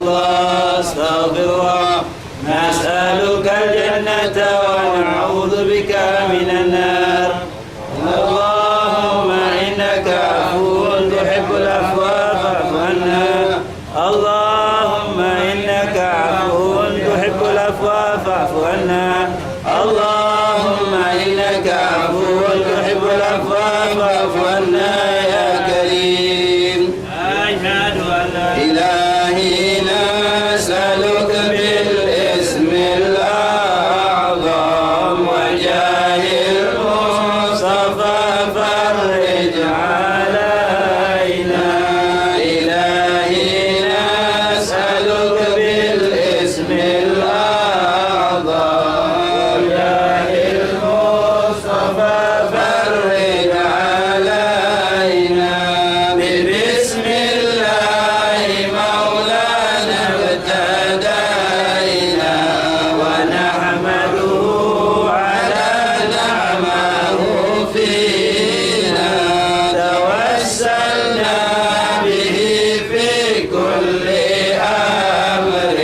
الله استغفر الله. نسألك الجنة ونعوذ بك من النار. اللهم إنك عفو تحب العفو فاعف عنا. اللهم إنك عفو تحب العفو فاعف عنا. اللهم إنك عفو تحب العفو فاعف عنا يا كريم. أشهد أن لا إلهي نسألك بالاسم الأعظم وجاه المصطفى فرج علينا. إلهي نسألك بالاسم الأعظم وجاه المصطفى فرج علينا. ببسم الله مولانا ابتدينا ونحمده على نعمه فينا. توسلنا به في كل أمر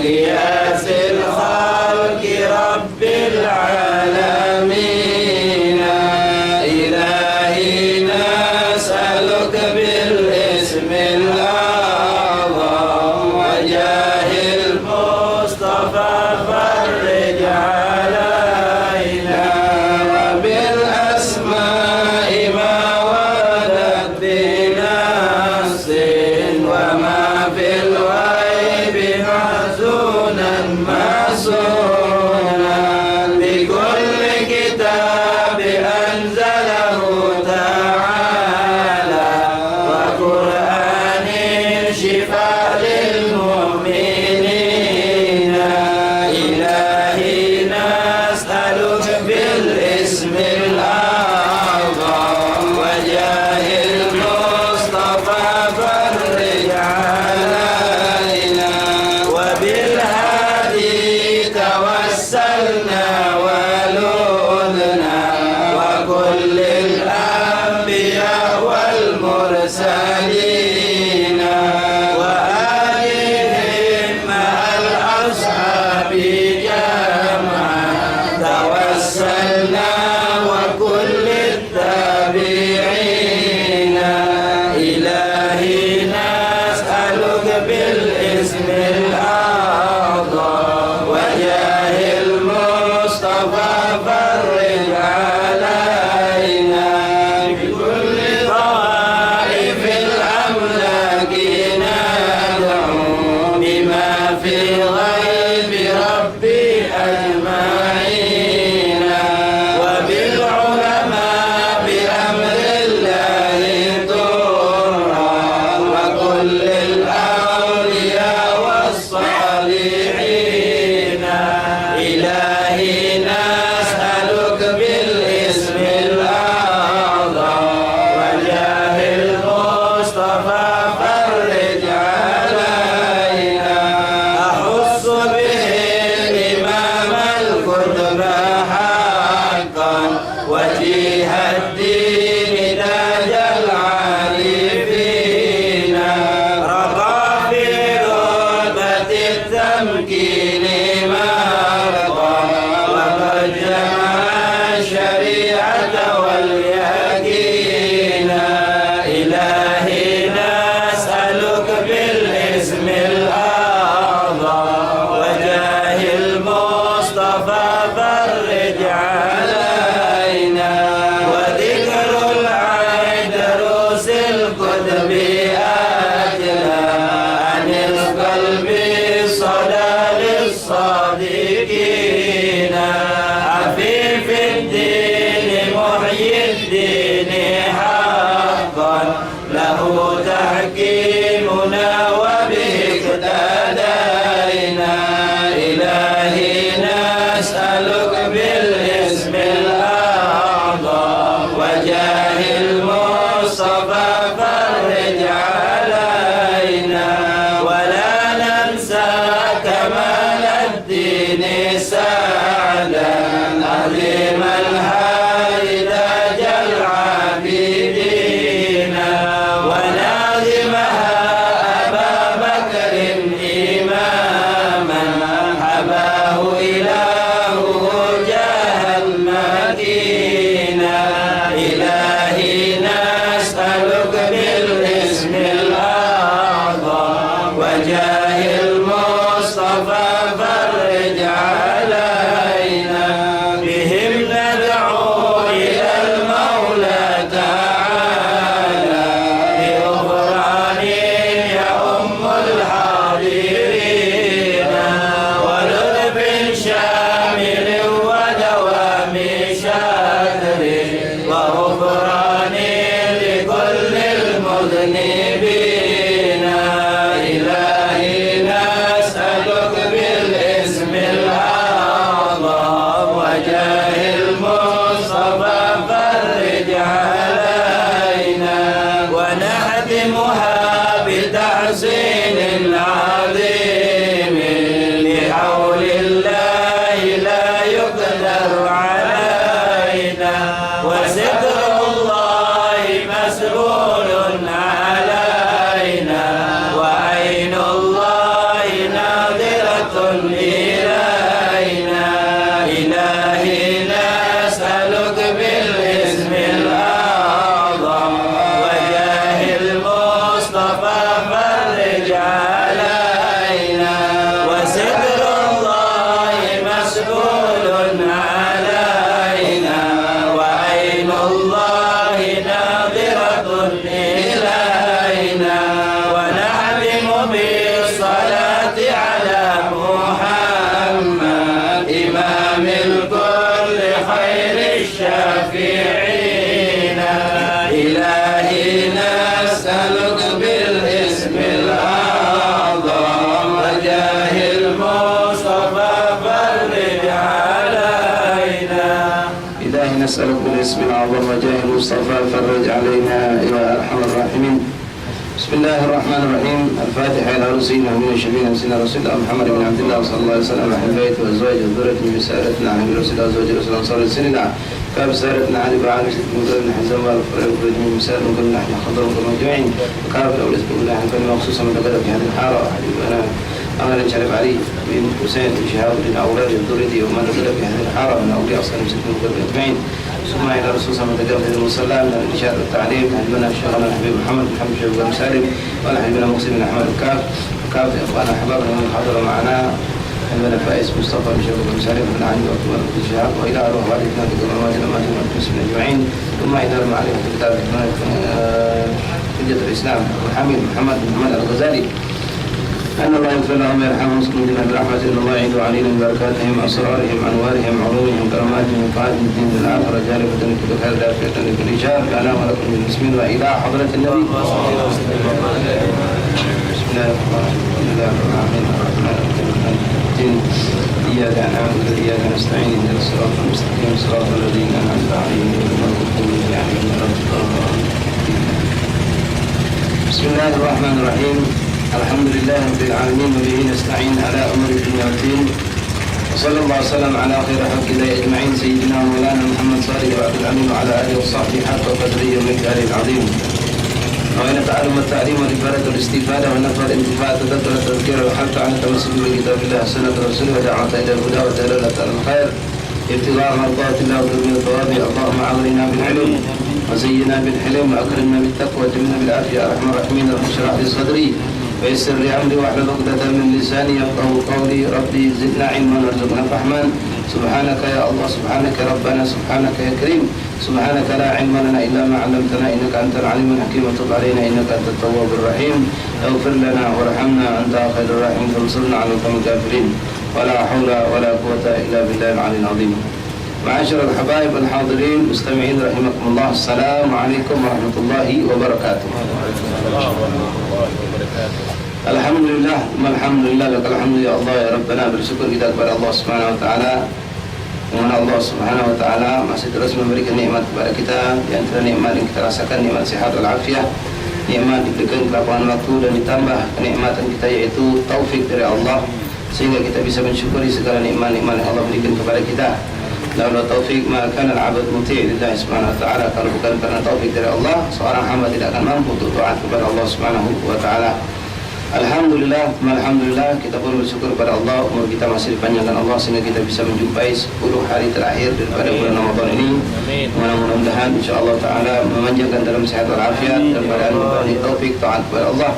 قياس الخلق رب العالمين. إلهي نسألك بالاسم الأعظم وجاه المصطفى فرج علينا. وبالأسماء ما وردت بنص وما في الغيب محزونا معصونا. بكل كتاب أنزله تعالى وقرآن شفاء للمؤمنين. إلهي نسألك بالاسم الأعظم وجاه المصطفى فرج علينا. وبالهادي توسلنا ولؤلنا وكل الأنبياء والمرسلين وآلهم مع الأصحاب جمعا. توسلنا وكل التابعين. إلهي نسألك بالاسم الأعظم وجاه المصطفى فرج علينا. بكل طوائف الأملاك ندعو بما في غيب ربي أجمعين. وبالعلماء بأمر الله طرا وكل الأولياء والصالحين. إلهي نسألك بالاسم الأعظم وجاه المصطفى فرج علينا. أحس به الإمام القطب حقا وجيه الدين تاج العارفين. رقى في رتبة التمكين مرضى وقد جمع الشريعة واليقين. إلهي نسألك بالاسم الأعظم وجاه المصطفى فرج علينا. وذكر العيد روس القطب أجلى عن القلب صدى للصادقين. عفيف الدين محيي الدين حقا له تحكيمنا وبه اقتدينا. إلهي نسألك بالاسم الأعظم وجاه المصطفى فرج علينا. ولا ننسى كمال الدين وجاه المصطفى فرج علينا بهم ندعو إلى المولى تعالى بغفران يؤم الحاضرين ولطف شامل ودوام شكر وغفران لكل المذنبين إلهي نسألك بالاسم الأعظم وجاه المصطفى فرج علينا ونهدمها بتحسين عظيم بحول الله لا يقدر علينا وستر الله مسؤول علينا وعين الله ناظرة إلينا إلهي نسألك بالاسم الأعظم وجاه المصطفى فرج علينا وستر الله مسؤول علينا وعين الله ناظرة إلينا ونحرم بالصلاة على محمد إمام الكل خير الشافعين إلهي نسألك بالاسم الأعظم وجاه المصطفى فرج علينا إلهي نسألك بالاسم الأعظم وجاه المصطفى فرج علينا يا أرحم الراحمين. بسم الله الرحمن الرحيم. الفاتحة إلى رسولنا من الشفيع سيدنا رسول الله محمد بن عبد الله صلى الله عليه وسلم أهل البيت وأزواجه وذريته بسائرتنا عن رسول الله أزواج رسول أنصار سننا كاب سائرتنا عن بعض مدر بن حزام والفرق من مسائر من كل نحن خضر من مجمعين وكاب الأولى بسم الله كان مخصوصا من تقدم في هذه الحارة حبيبنا أمر شرف علي بن حسين بن شهاب بن أولاد الدردي ومن تقدم في هذه الحارة من أولياء أصلا مسجد من كل أجمعين ثم إلى الرسول صلى الله عليه وسلم المصلى من الإرشاد والتعليم حبيبنا شيخنا الحبيب محمد بن حمد شيخ بن سالم وأنا حبيبنا مقسم بن أحمد الكاف وكاف إخواننا أحبابنا من حضر معنا حبيبنا فائز مصطفى بن شيخ بن سالم بن علي وأكبر بن شهاب وإلى أروح والدنا بكرامات الأمات والمسلمين أجمعين ثم إلى المعلم في كتاب حجة الإسلام والحميد محمد بن محمد الغزالي أن الله يغفر لهم ويرحمهم ويسكنهم برحمته إن الله يعيد علينا من بركاتهم أسرارهم أنوارهم علومهم كراماتهم وقائد الدين الآخرة جالبة لكل خير دافعة لكل شر لنا ولكم بالمسلمين وإلى حضرة النبي. بسم الله الرحمن الرحيم. الرحمن الرحيم. إياك نعبد وإياك نستعين اهدنا الصراط المستقيم صراط الذين أنعمت عليهم غير المغضوب عليهم ولا الضالين. بسم الله الرحمن الرحيم. الحمد لله رب العالمين وبه نستعين على أمر الدنيا والدين وصلى الله وسلم على خير خلق الله أجمعين سيدنا ومولانا محمد صادق وعبد الأمين وعلى آله وصحبه حق وقدره ومقداره العظيم. وإن تعلم التعليم والإفادة والاستفادة والنفع والانتفاع تذكر التذكير والحث على التمسك بكتاب الله وسنة رسوله ودعوة إلى الهدى والدلالة على الخير ابتغاء مرضات الله وتربية الثواب. اللهم أغننا بالعلم وزينا بالحلم وأكرمنا بالتقوى وجملنا بالعافية يا أرحم الراحمين. رب اشرح لي صدري ويسر لي أمري واحلل عقدة من لساني يفقهوا قولي. ربي زدنا علما وارزقنا فهما. سبحانك يا الله سبحانك يا ربنا سبحانك يا كريم سبحانك لا علم لنا إلا ما علمتنا إنك أنت العليم الحكيم وتب علينا إنك أنت التواب الرحيم. اغفر لنا وارحمنا أنت خير الراحمين فانصرنا على القوم الكافرين ولا حول ولا قوة إلا بالله العلي العظيم. معاشر الحبايب الحاضرين مستمعين رحمكم الله السلام عليكم ورحمة الله وبركاته. Alhamdulillah, alhamdulillah, lakal hamdu ya Allah ya Rabbana. Bersyukur kita kepada Allah Subhanahu wa taala. Karena Allah Subhanahu wa taala masih terus memberikan nikmat kepada kita. Di antara nikmat yang kita rasakan nikmat sehat wal afiah, nikmat diberikan kelapangan waktu dan ditambah kenikmatan kita yaitu taufik dari Allah sehingga kita bisa mensyukuri segala nikmat-nikmat yang Allah berikan kepada kita. Laula taufik ma kana al-'abd muti' lillah Subhanahu wa taala. Kalau bukan karena taufik dari Allah, seorang hamba tidak akan mampu untuk taat kepada Allah Subhanahu wa taala. Alhamdulillah, alhamdulillah kita pun bersyukur kepada Allah umur kita masih dipanjangkan Allah sehingga kita bisa menjumpai 10 hari terakhir daripada bulan Ramadan ini. Mudah-mudahan insyaallah taala memanjangkan dalam sehat wal afiat dan pada memberi taufik taat kepada Allah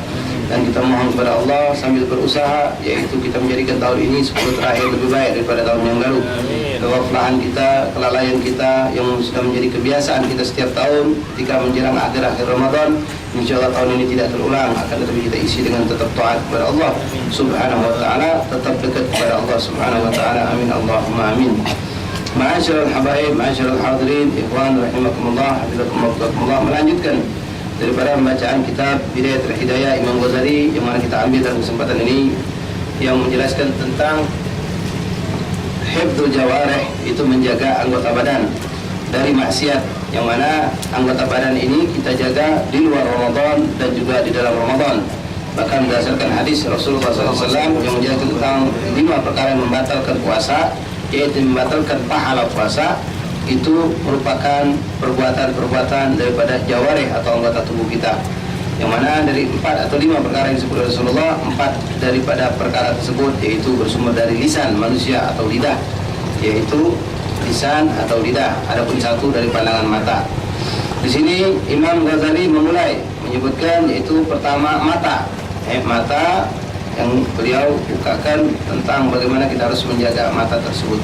Dan kita mohon kepada Allah sambil berusaha, yaitu kita menjadikan tahun ini 10 terakhir lebih baik daripada tahun yang lalu. Kewaflahan kita, kelalaian kita yang sudah menjadi kebiasaan kita setiap tahun ketika menjelang akhir-akhir Ramadan, insya Allah tahun ini tidak terulang, akan tetapi kita isi dengan tetap taat kepada Allah Subhanahu wa ta'ala, tetap dekat kepada Allah Subhanahu wa ta'ala. Amin Allahumma amin. Ma'asyiral habaib, ma'asyiral hadirin, ikhwan rahimakumullah, hafizakumullah, melanjutkan daripada pembacaan kitab Bidayatul Hidayah Imam Ghazali yang mana kita ambil dalam kesempatan ini, yang menjelaskan tentang hifdzul jawarih, itu menjaga anggota badan dari maksiat, yang mana anggota badan ini kita jaga di luar Ramadan dan juga di dalam Ramadan. Bahkan berdasarkan hadis Rasulullah SAW yang menjelaskan tentang 5 perkara yang membatalkan puasa, yaitu membatalkan pahala puasa, itu merupakan perbuatan-perbuatan daripada jawarih atau anggota tubuh kita, yang mana dari 4 atau 5 perkara yang disebut oleh Rasulullah, 4 daripada perkara tersebut yaitu bersumber dari lisan manusia atau lidah, yaitu lisan atau lidah. Adapun 1 dari pandangan mata. Di sini Imam Ghazali memulai menyebutkan, yaitu pertama mata. Mata yang beliau bukakan tentang bagaimana kita harus menjaga mata tersebut.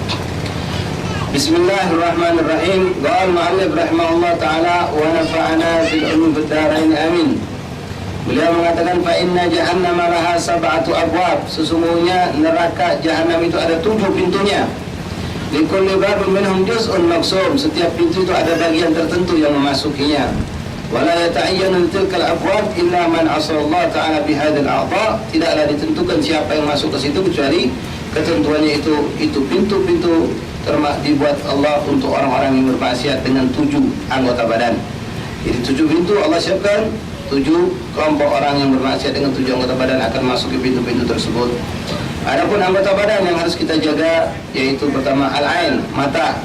Bismillahirrahmanirrahim. Qala al-mu'allif rahimahullah ta'ala wa nafa'ana fil ulum fid darain amin. Beliau mengatakan fa inna jahannama laha sab'atu abwab. Sesungguhnya neraka jahanam itu ada 7 pintunya. Likulli babin minhum juz'un maqsum. Setiap pintu itu ada bagian tertentu yang memasukinya. Wala yata'ayyanu tilkal abwab illa man 'asa Allah ta'ala bihadzal a'dha. Tidaklah ditentukan siapa yang masuk ke situ kecuali ketentuannya itu pintu-pintu dibuat Allah untuk orang-orang yang bermaksiat dengan 7 anggota badan. Jadi 7 pintu Allah siapkan, 7 kelompok orang yang bermaksiat dengan 7 anggota badan akan masuk ke pintu-pintu tersebut. Adapun anggota badan yang harus kita jaga, yaitu pertama al-ain, mata,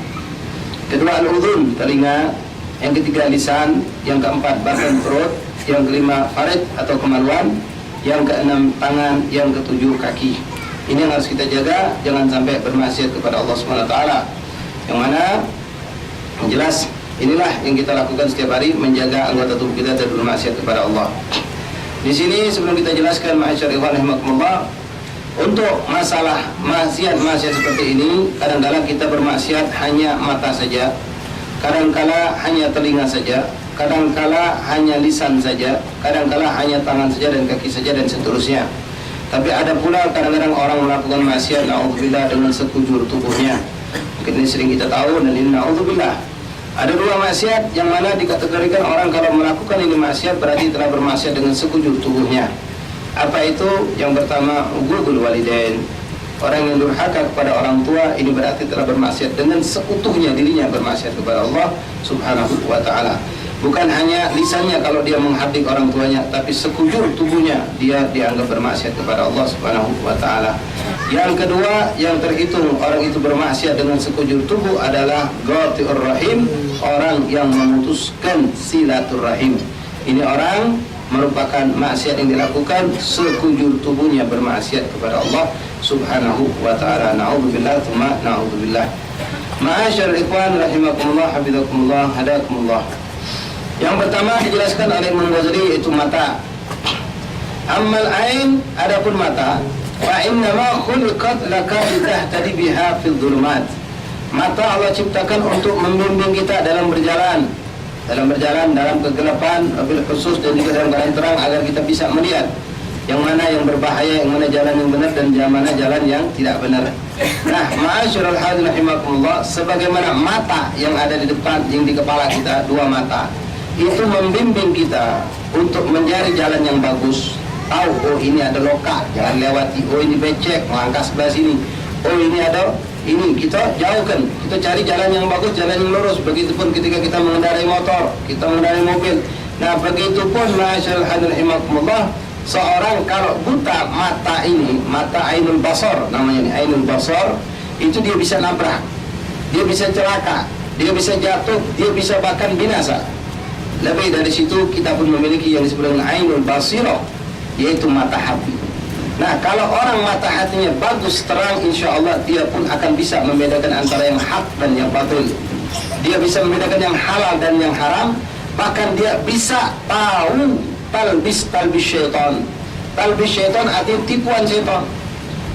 kedua al-udhun, telinga, yang ketiga lisan, yang keempat badan perut, yang kelima farid atau kemaluan, yang keenam tangan, yang ketujuh kaki. Ini yang harus kita jaga, jangan sampai bermaksiat kepada Allah SWT. Yang mana jelas inilah yang kita lakukan setiap hari, menjaga anggota tubuh kita dari bermaksiat kepada Allah. Di sini sebelum kita jelaskan, ma'asyar ikhwan rahimakumullah, untuk masalah maksiat seperti ini, kadang-kadang kita bermaksiat hanya mata saja, kadang-kala hanya telinga saja, kadang-kala hanya lisan saja, kadang-kala hanya tangan saja dan kaki saja dan seterusnya. Tapi ada pula kadang-kadang orang melakukan maksiat na'udzubillah dengan sekujur tubuhnya. Mungkin ini sering kita tahu, dan ini na'udzubillah. Ada 2 maksiat yang mana dikategorikan orang kalau melakukan ini maksiat berarti telah bermaksiat dengan sekujur tubuhnya. Apa itu? Yang pertama, uququl walidain. Orang yang durhaka kepada orang tua, ini berarti telah bermaksiat dengan seutuhnya dirinya, bermaksiat kepada Allah Subhanahu wa ta'ala. Bukan hanya lisannya kalau dia menghardik orang tuanya, tapi sekujur tubuhnya dia dianggap bermaksiat kepada Allah Subhanahu wa ta'ala. Yang kedua, yang terhitung orang itu bermaksiat dengan sekujur tubuh adalah qati'ur rahim, orang yang memutuskan silaturrahim. Ini orang merupakan maksiat yang dilakukan sekujur tubuhnya, bermaksiat kepada Allah Subhanahu wa ta'ala. Na'udzubillah, tsumma na'udzubillah. Ma'asyarul ikhwan rahimakumullah, hafizakumullah, hadakumullah. Yang pertama dijelaskan oleh Imam Ghazali, yaitu mata. Ammal ain, adapun mata, fa innama khuliqat laka litahtadi biha fil dhulumat. Mata Allah ciptakan untuk membimbing kita dalam berjalan dalam kegelapan, wabil khusus, dan juga dalam keadaan terang, agar kita bisa melihat yang mana yang berbahaya, yang mana jalan yang benar, dan yang mana jalan yang tidak benar. Nah, ma'asyiral hadirin rahimakumullah, sebagaimana mata yang ada di depan, yang di kepala kita, 2 mata, itu membimbing kita untuk mencari jalan yang bagus. Tahu, oh ini ada loka, jangan lewati. Oh ini becek, melangkah sebelah sini. Oh ini ada, ini kita jauhkan. Kita cari jalan yang bagus, jalan yang lurus. Begitupun ketika kita mengendarai motor, kita mengendarai mobil. Nah, begitupun ma'asyarul hadirin rahimakumullah, seorang kalau buta mata ini, mata ainul basar namanya ini, ainul basar, itu dia bisa nabrak, dia bisa celaka, dia bisa jatuh, dia bisa bahkan binasa. Lebih dari situ, kita pun memiliki yang disebut dengan ainul basirah, yaitu mata hati. Nah, kalau orang mata hatinya bagus, terang, insya Allah dia pun akan bisa membedakan antara yang hak dan yang batil. Dia bisa membedakan yang halal dan yang haram. Bahkan dia bisa tahu talbis syaitan, Talbis syaitan artinya tipuan syaitan.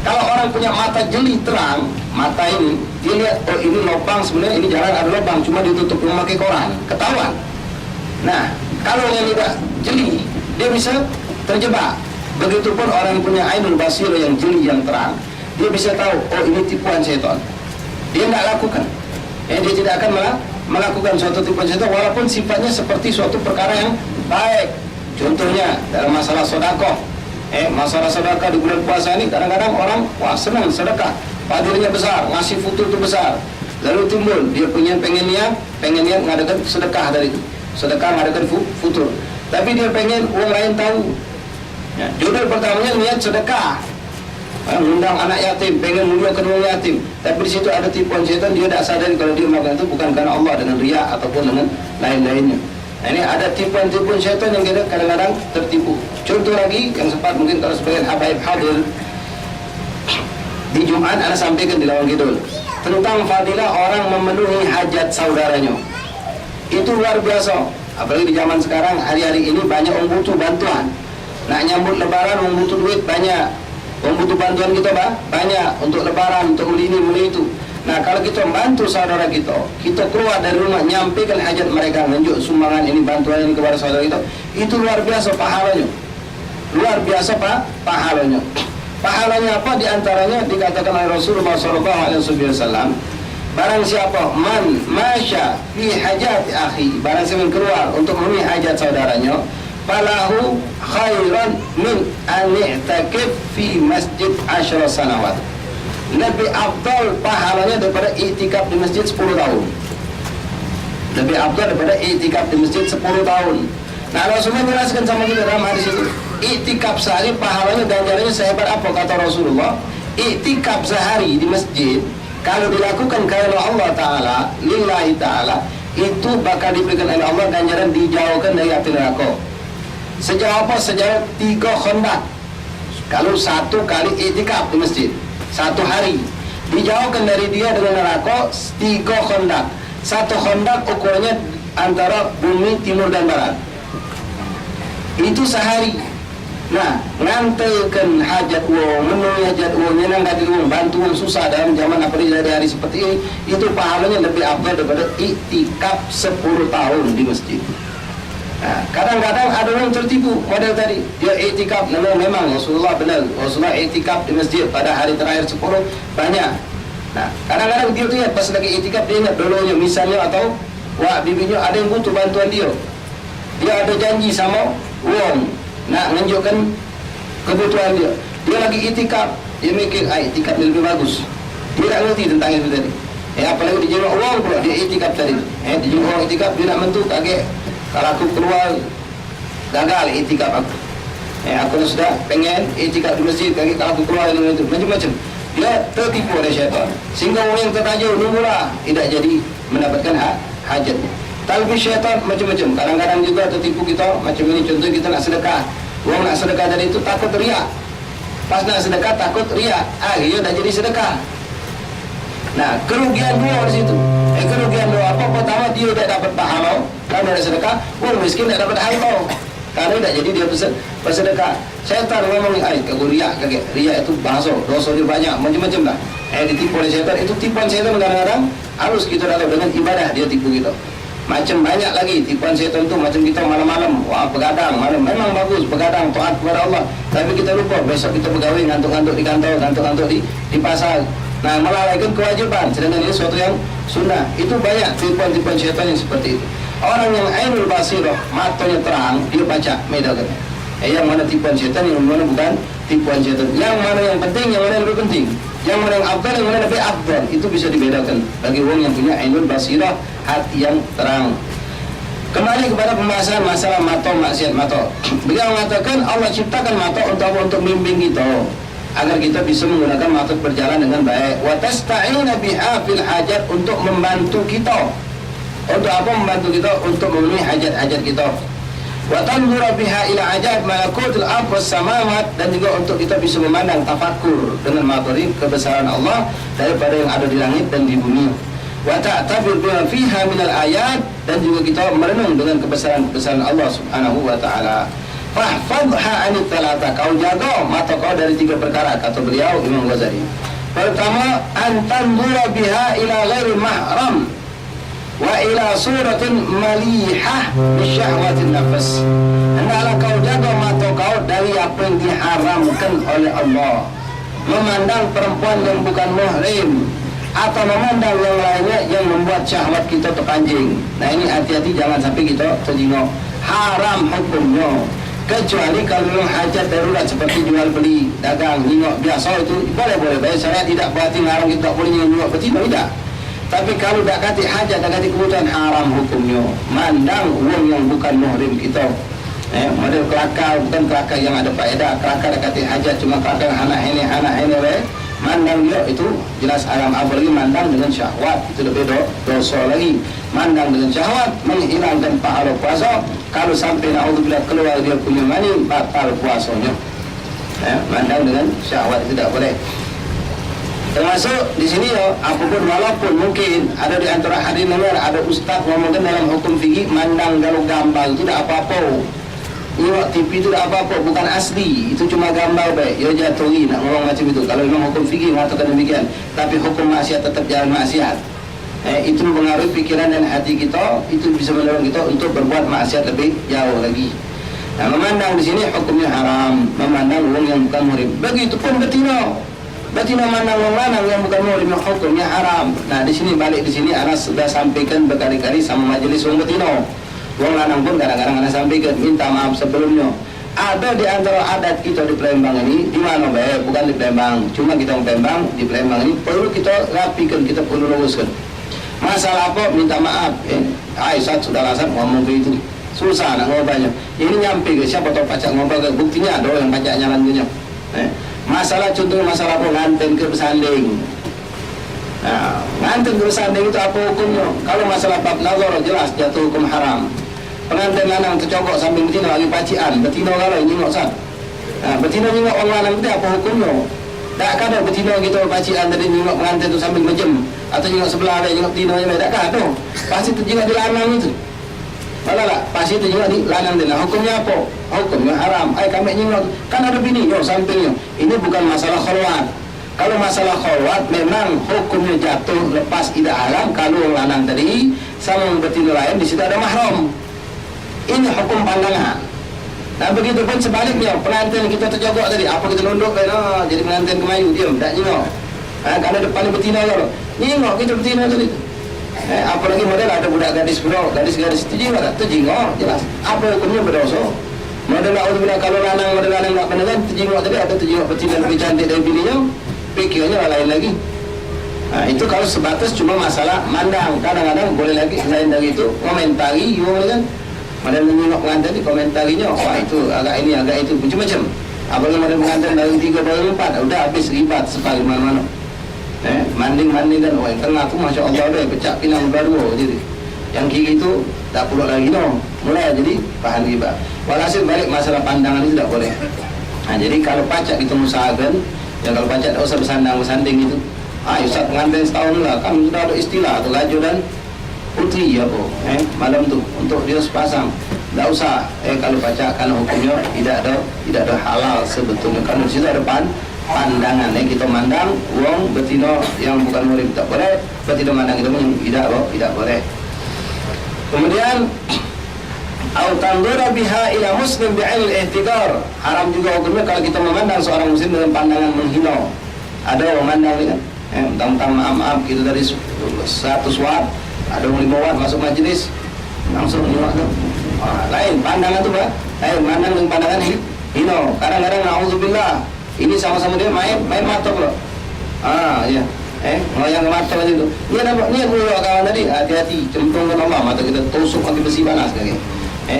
Kalau orang punya mata jeli terang, mata ini dia lihat, oh ini lubang, sebenarnya ini jalan ada lubang, cuma ditutup memakai koran, ketahuan. Nah, kalau yang tidak jeli, dia bisa terjebak. Begitupun orang yang punya ainul basir yang jeli, yang terang, dia bisa tahu, oh ini tipuan syaitan. Dia tidak lakukan. Dia tidak akan melakukan suatu tipuan syaitan walaupun sifatnya seperti suatu perkara yang baik. Contohnya dalam masalah sedekah. Masalah sedekah di bulan puasa ini kadang-kadang orang wah senang sedekah, padirnya besar, ngasih futur itu besar. Lalu timbul dia pengen niat ngadakan sedekah dari itu. Sedekah ngadakan futur. Tapi dia pengen orang lain tahu. Ya, judul pertamanya niat sedekah. Mengundang anak yatim, pengen muliakan orang yatim. Tapi di situ ada tipuan syaitan, dia tidak sadar kalau dia melakukan itu bukan karena Allah dengan riya ataupun dengan lain-lainnya. Nah, ini ada tipuan-tipuan syaitan yang kita kadang-kadang tertipu. Contoh lagi yang sempat mungkin kalau sebagian habaib hadir di Jumat ana sampaikan di Lawang Kidul tentang fadilah orang memenuhi hajat saudaranya. Itu luar biasa. Apalagi di zaman sekarang, hari-hari ini banyak orang butuh bantuan. Nak nyambut lebaran orang butuh duit banyak. Orang butuh bantuan kita banyak untuk lebaran, untuk beli ini, beli itu. Nah, kalau kita membantu saudara kita keluar dari rumah, nyampaikan hajat mereka, menunjuk sumbangan ini, bantuan ini kepada saudara kita, itu luar biasa pahalanya. Luar biasa pahalanya. Pahalanya apa? Di antaranya dikatakan oleh Rasulullah SAW, barang siapa man masya fi hajat akhi, barang siapa yang keluar untuk memenuhi hajat saudaranya, falahu khairan min an i'takif fi masjid 10 sanawat. Lebih afdal pahalanya daripada i'tikaf di masjid 10 tahun. Lebih afdal daripada i'tikaf di masjid 10 tahun. Nah, Rasulullah menjelaskan sama kita dalam hadis itu, i'tikaf sehari pahalanya ganjarannya sehebat apa kata Rasulullah? I'tikaf sehari di masjid kalau dilakukan karena Allah Ta'ala, lillahi Ta'ala, itu bakal diberikan oleh Allah ganjaran dijauhkan dari api neraka. Sejauh apa? Sejauh 3 khandak. Kalau 1 kali i'tikaf di masjid, 1 hari dijauhkan dari dia dengan neraka 3 khandak. 1 khandak ukurannya antara bumi timur dan barat. Itu sehari. Nah, ngantaikan hajat wong, memenuhi hajat wong, nyenang hati wong, bantu wong susah dalam zaman apalagi dari hari seperti ini, itu pahalanya lebih afdal daripada i'tikaf 10 tahun di masjid. Nah, kadang-kadang ada orang tertipu model tadi, dia i'tikaf, memang Rasulullah benar, Rasulullah i'tikaf di masjid pada hari terakhir 10 banyak. Nah, kadang-kadang dia lihat pas lagi i'tikaf dia ingat dulunya misalnya atau wah bibinya ada yang butuh bantuan dia ada janji sama wong nak menunjukkan kebutuhan dia lagi i'tikaf, dia mikir i'tikaf lebih bagus, dia tak ngerti tentang itu tadi. Apalagi dijenguk wong pula dia i'tikaf tadi, dijenguk wong i'tikaf dia nak mentu kaget. Kalau aku keluar gagal i'tikaf aku. Aku sudah pengen i'tikaf di masjid, kalau aku keluar dengan itu macam-macam. Dia tertipu oleh syaitan. Sehingga orang yang tertajuk nunggulah tidak jadi mendapatkan hajatnya. Talbis syaitan macam-macam. Kadang-kadang juga tertipu kita macam ini. Contoh kita nak sedekah. Orang nak sedekah tadi itu takut riak. Pas nak sedekah takut riak. Dia dah jadi sedekah. Nah, kerugian dua di situ. Kerugian dua apa? Pertama dia tidak dapat pahala kalau ada sedekah. Orang miskin tidak dapat harta. Kalau tidak jadi dia bersedekah. Syaitan ngomong, kagak riak itu bahasa, dosa dia banyak, macam-macam lah. Ditipu oleh syaitan. Itu tipuan syaitan kadang-kadang harus kita dalam dengan ibadah dia tipu kita. Macam banyak lagi tipuan syaitan itu, macam kita malam-malam, wah begadang, malam memang bagus begadang taat kepada Allah. Tapi kita lupa besok kita pegawai ngantuk-ngantuk di kantor, ngantuk-ngantuk di pasar. Nah, melalaikan kewajiban, sedangkan ini sesuatu yang sunnah. Itu banyak tipuan-tipuan syaitan yang seperti itu. Orang yang ainul basirah, matanya terang, dia baca medan. Yang mana tipuan syaitan, yang mana bukan tipuan syaitan. Yang mana yang penting, yang mana yang lebih penting. Yang mana yang afdal, yang mana lebih afdal. Itu bisa dibedakan bagi orang yang punya ainul basirah, hati yang terang. Kembali kepada pembahasan masalah mata, maksiat mata. Beliau mengatakan Allah ciptakan mata untuk membimbing kita, agar kita bisa menggunakan mata berjalan dengan baik. Wa tasta'ina biha fil hajat, untuk membantu kita. Untuk apa membantu kita? Untuk memenuhi hajat-hajat kita. Wa tanzura biha ila ajab malakutul ardh was samawat, dan juga untuk kita bisa memandang tafakur dengan mata kebesaran Allah daripada yang ada di langit dan di bumi. Wa ta'tabir bima fiha minal ayat, dan juga kita merenung dengan kebesaran Allah Subhanahu wa taala. Fahfadha anit talata, kau jaga mata kau dari 3 perkara, kata beliau Imam Ghazali. Pertama, antandura biha ila ghairi mahram wa ila suratin malihah bisyahwatin nafas. Hendaklah kau jaga mata kau dari apa yang diharamkan oleh Allah, memandang perempuan yang bukan muhrim atau memandang yang lainnya yang membuat syahwat kita terpancing. Nah ini hati-hati, jangan sampai kita terjengok. Haram hukumnya, kecuali kalau memang hajat darurat seperti jual beli, dagang, nyingok biasa itu boleh-boleh. Baik, saya tidak berarti ngarang kita tak boleh nyingok betina, tidak. Tapi kalau tak kati hajat, tak kati kebutuhan, haram hukumnya. Mandang uang yang bukan muhrim kita. Model kelakar, bukan kelakar yang ada faedah. Kelakar tak kati hajat, cuma kelakar anak ini, mandang dia itu jelas haram. Apalagi mandang dengan syahwat, itu lebih dosa lagi. Mandang dengan syahwat menghilangkan pahala puasa. Kalau sampai na'udzubillah keluar dia punya mani, batal puasanya. Mandang dengan syahwat itu tidak boleh. Termasuk di sini apapun, walaupun mungkin ada di antara hadirin dengar ada ustaz ngomongkan dalam hukum fikih, mandang kalau gambar itu tidak apa-apa. Tengok TV itu tak apa-apa, bukan asli, itu cuma gambar baik. Ya jatuhi nak ngomong macam itu. Kalau memang hukum fikih mengatakan demikian, tapi hukum maksiat tetap jalan maksiat. Itu mempengaruhi pikiran dan hati kita, itu bisa mendorong kita untuk berbuat maksiat lebih jauh lagi. Nah, memandang di sini hukumnya haram, memandang orang yang bukan muhrim. Begitupun betina. Betina mandang orang lanang yang bukan muhrim, hukumnya haram. Nah, di sini balik di sini Anas sudah sampaikan berkali-kali sama majelis orang betina. Orang lanang pun kadang-kadang Anas sampaikan, minta maaf sebelumnya. Ada di antara adat kita di Palembang ini, di mana baik, bukan di Palembang, cuma kita di Palembang, di Palembang ini perlu kita rapikan, kita perlu luruskan. Masalah apa? Minta maaf. Aisyah sudah alasan ngomong begitu. Susah nak ngobanya. Ini nyampe ke siapa tahu pacak ngobah ke, buktinya ada yang pacaknya nantinya. Masalah contohnya masalah apa? Nganten ke bersanding. Nah, nganten ke bersanding itu apa hukumnya? Kalau masalah bab nazar jelas jatuh hukum haram. Pengantin lanang tercokok sambil betina lagi pacian, betina kalau nyingok sat. Nah, betina nyingok orang lanang itu apa hukumnya? Tak ada betina kita pacian tadi nyingok pengantin itu sambil mejem, atau nyingok sebelah ada nyingok betina yang tak ada. Pasti itu nyingok di lanang itu. Malah lah, pasti itu nyingok di lanang itu. Nah, hukumnya apa? Hukumnya haram. Kami nyingok kan ada bini yo sampingnya. Ini bukan masalah khalwat. Kalau masalah khalwat memang hukumnya jatuh lepas tidak haram kalau lanang tadi sama betina lain di situ ada mahram. Ini hukum pandangan. Nah begitu pun sebaliknya, pengantin kita terjogok tadi, apa kita nunduk jadi pengantin kemayu, diam, tak nyingok. Kalau depan betina kalau nyingok kita betina tadi. Apalagi model ada budak gadis bro, gadis-gadis itu jingok tak? Itu jingok, jelas. Apa hukumnya berdosa? Model na'udzubillah kalau model lanang tak benar kan, terjingok tadi atau terjingok betina lebih cantik dari bininya, pikirnya lain lagi. Nah itu kalau sebatas cuma masalah mandang. Kadang-kadang boleh lagi selain dari itu komentari, kan? Model menyingok pengantin di komentarinya, wah itu agak ini agak itu macam-macam. Apalagi model pengantin dari 3 dari 4, udah habis ribat sekali mana-mana. Manding dan yang tengah tu masya Allah deh pecah pinang baru jadi. Yang kiri itu tak perlu lagi mulai jadi bahan riba. Walhasil balik masalah pandangan itu tidak boleh. Nah jadi kalau pacak kita usahakan, ya kalau pacak tak usah bersanding itu. Ustaz pengantin setahun lah, kan sudah ada istilah tu laju dan putri apa malam tu untuk dia sepasang. Tak usah kalau baca karena hukumnya tidak ada halal sebetulnya. Kalau di situ ada pandangan kita mandang uang betina yang bukan muhrim tak boleh, betina mandang itu pun tidak boleh. Kemudian au tandura biha ila muslim bi'il ihtiqar, haram juga hukumnya kalau kita memandang seorang muslim dengan pandangan menghina. Ada orang mandang kan tentang maaf kita dari 100 watt ada 5 watt masuk majlis langsung nyimak tu. Lain pandangan tu Pak. Lain pandang dengan pandangan hino. Kadang-kadang na'udzubillah ini sama-sama dia main mata pula. Ya. Ngoyang mata macam tu. Ni nampak ni aku kawan tadi, hati-hati cemplung ke Allah mata kita tusuk pakai besi panas lagi.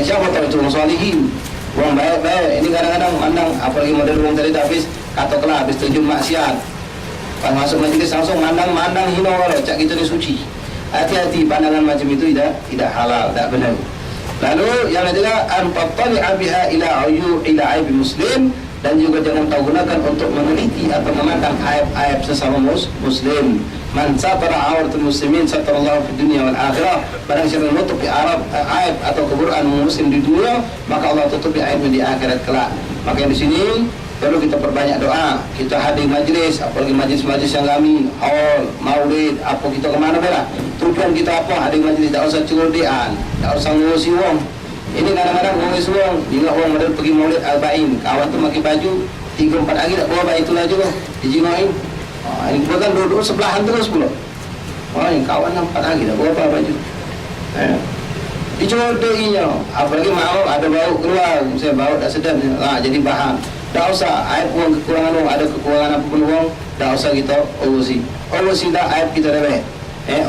Siapa tahu itu salihin. Orang baik-baik. Ini kadang-kadang pandang apalagi model orang tadi tak habis katakanlah habis terjun maksiat. Pas masuk majlis langsung mandang hino kalau cak kita ni suci. Hati-hati pandangan macam itu tidak halal, tidak benar. Lalu yang ketiga an tattali'a biha ila aib muslim dan juga jangan kau gunakan untuk meneliti atau memandang aib-aib sesama muslim. Man satara auratul muslimin satarallahu fid dunya wal akhirah. Barang siapa yang menutupi aib atau keburukan muslim di dunia, maka Allah tutupi aibnya di akhirat kelak. Maka di sini perlu kita perbanyak doa. Kita hadir majlis, apalagi majlis-majlis yang kami haul, maulid, apa kita kemana bela. Tujuan kita apa? Hadir majlis, tak usah cerodean, tak usah ngurusi wong. Ini kadang-kadang ngurusi wong, juga wong model pergi maulid arba'in, kawan tu pakai baju 3-4 hari tak bawa baju itulah juga dijingoin. Ini bukan duduk sebelahan terus pula. Yang kawan 4 hari tak bawa baju. Dicodoinya, apalagi maaf ada bau keluar, saya bau tak sedap, jadi bahan. Tak usah aib wong, kekurangan wong, ada kekurangan apapun wong, tak usah kita urusi. Urusi dah aib kita dewek.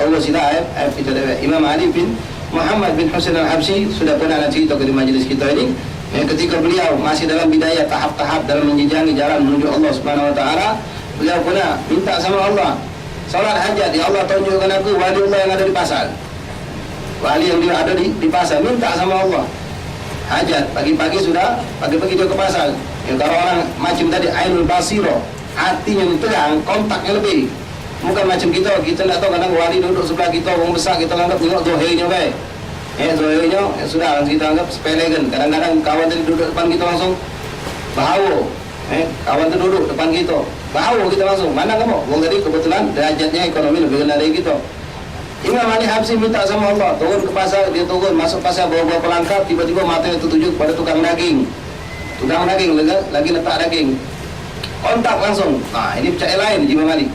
Urusi dah aib kita dewek. Imam Ali bin Muhammad bin Husain al-Habsyi sudah pernah cerita di majlis kita ini. Ketika beliau masih dalam bidayah tahap-tahap dalam menjejangi jalan menuju Allah Subhanahu Wa Taala, beliau pernah minta sama Allah, salat hajat, ya Allah tunjukkan aku wali Allah yang ada di pasar. Wali yang dia ada di pasar, minta sama Allah hajat. Pagi-pagi sudah, pagi-pagi dia ke pasar. Kalau orang macam tadi ainul basiro, hatinya ditegang, kontaknya lebih. Bukan macam kita tak tahu kadang wali duduk sebelah kita, orang besar kita anggap tengok zohirnya baik. Zohirnya sudah kita anggap sepelekan. Kadang-kadang kawan tadi duduk depan kita langsung bahawa. Kawan tu duduk depan kita, bahawa kita langsung. Mana kamu? Orang tadi kebetulan derajatnya ekonomi lebih rendah dari kita. Imam Ali Habsyi minta sama Allah, turun ke pasar, dia turun, masuk pasar bawa-bawa pelangkap, tiba-tiba matanya tertuju kepada tukang daging. Tukang daging, lagi letak daging. Kontak langsung. Ini percaya lain Imam Ali.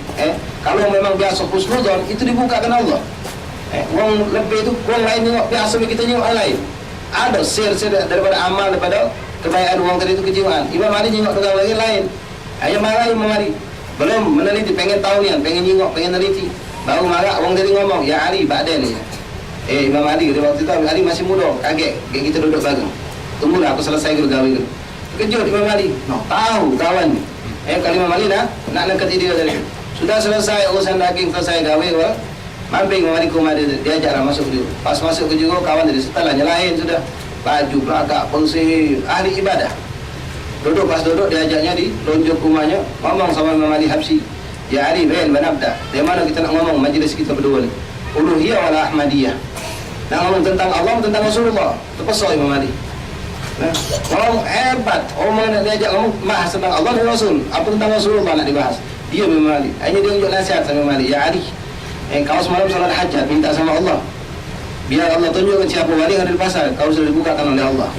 Kalau memang biasa husnuzon, itu dibukakan Allah. Orang lebih itu, orang lain tengok, biasa kita tengok orang lain. Ada sir-sir daripada amal, daripada kebaikan orang tadi itu kejiwaan. Imam Ali tengok tukang daging lain. Ayah marah Imam Ali. Belum meneliti, pengen tahu ni, pengen tengok, pengen teliti. Baru marah, orang tadi ngomong, ya Ali, ba'dan ni. Imam Ali, waktu itu Ali masih muda, kaget kita duduk bareng. Tunggulah aku selesai dulu gawe dulu. Kejut Imam Ali, tahu kawan ni. Kalau Imam Ali nak angkat dia tadi. Sudah selesai urusan daging, selesai gawe, mampir Imam Ali kumar dia, diajaklah masuk dia. Pas masuk ke juga, kawan tadi setelah nyalahin sudah. Baju, pelagak, bersih, ahli ibadah. Duduk, pas duduk, diajaknya di lonjok rumahnya, ngomong sama Imam Ali Habsyi. Ya Ali, ben manabda. Dari mana kita nak ngomong majlis kita berdua ni? Uluhiyah wala Ahmadiyah. Nak ngomong tentang Allah, tentang Rasulullah. Terpesat Imam Ali. Ngomong hebat. Orang nak diajak ngomong bahas tentang Allah dan Rasul. Apa tentang Rasulullah nak dibahas? Dia Imam Ali. Hanya dia unjuk nasihat sama Imam Ali. Ya Ali, kau semalam salat hajat, minta sama Allah. Biar Allah tunjukkan siapa wali yang ada di pasar. Kau sudah dibukakan oleh Allah.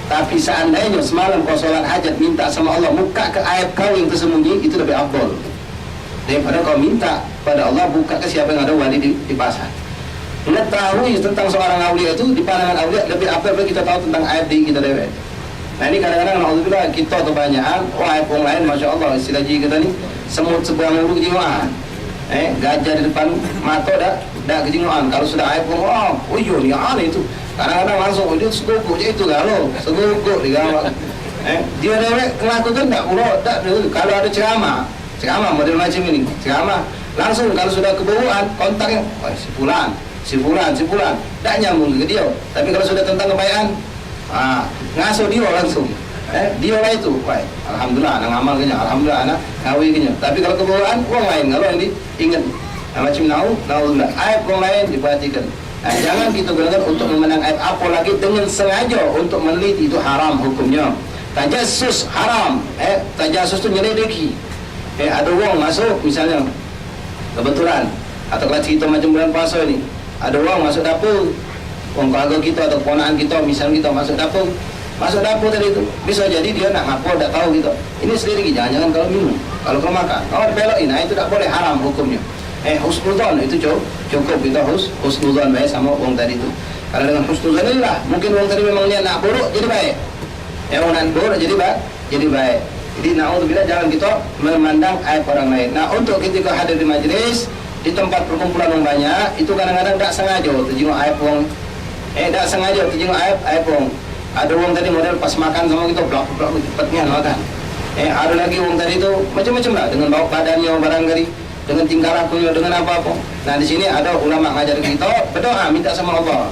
Tapi seandainya semalam kau salat hajat, minta sama Allah, buka ke aib kau yang tersembunyi, itu lebih afdal daripada kau minta pada Allah buka ke siapa yang ada wali di pasar. Mengetahui tentang seorang awliya itu di pandangan awliya lebih apa kita tahu tentang aib diri kita dewek. Nah ini kadang-kadang alhamdulillah kita kebanyakan aib orang lain, masya Allah istilah kita ni semut sebuah mulu kejinguan. Gajah di depan mata dah kejinguan. Kalau sudah aib orang, oh iya ni aneh itu. Kadang-kadang langsung dia seguguk je itu kalau seguguk dia gawat. Dia dewek melakukan tak ulo tak kalau ada ceramah model macam ini, ceramah langsung kalau sudah kebawaan kontaknya, si fulan tak nyambung ke dia. Tapi kalau sudah tentang kebaikan, ngasuh dia langsung. Dia lah itu, alhamdulillah anak amal kenya, alhamdulillah anak ngawi kenya. Tapi kalau kebawaan orang lain, kalau yang diingat macam naudzubillah, aib orang lain diperhatikan. Jangan kita gunakan untuk memenang aib, apalagi dengan sengaja untuk meneliti, itu haram hukumnya. Tajassus haram. Tajassus tu nyelidiki. Ada orang masuk misalnya kebetulan, atau kalau cerita macam bulan puasa ni, ada orang masuk dapur, orang keluarga kita atau keponakan kita, misalnya kita masuk dapur tadi itu, bisa jadi dia nak ngapur, tak tahu kita. Ini sendiri, jangan-jangan kalau minum, kalau kau makan, kalau belokin, itu tak boleh, haram hukumnya. Husnuzon itu cukup kita husnuzon baik sama orang tadi itu. Kalau dengan husnuzon inilah, mungkin orang tadi memang niat nak buruk jadi baik. Orang nak buruk jadi baik. Jadi na'udzubillah, jangan kita memandang aib orang lain. Nah, untuk ketika hadir di majlis, di tempat perkumpulan orang banyak, itu kadang-kadang tak sengaja terjenguk aib orang. Tak sengaja terjenguk aib orang. Ada orang tadi model pas makan sama kita, blok cepatnya makan. Ada lagi orang tadi itu macam-macam lah, dengan bawa badannya barangkali, dengan tingkah lakunya, dengan apa-apa. Nah, di sini ada ulama ngajar kita, berdoa minta sama Allah.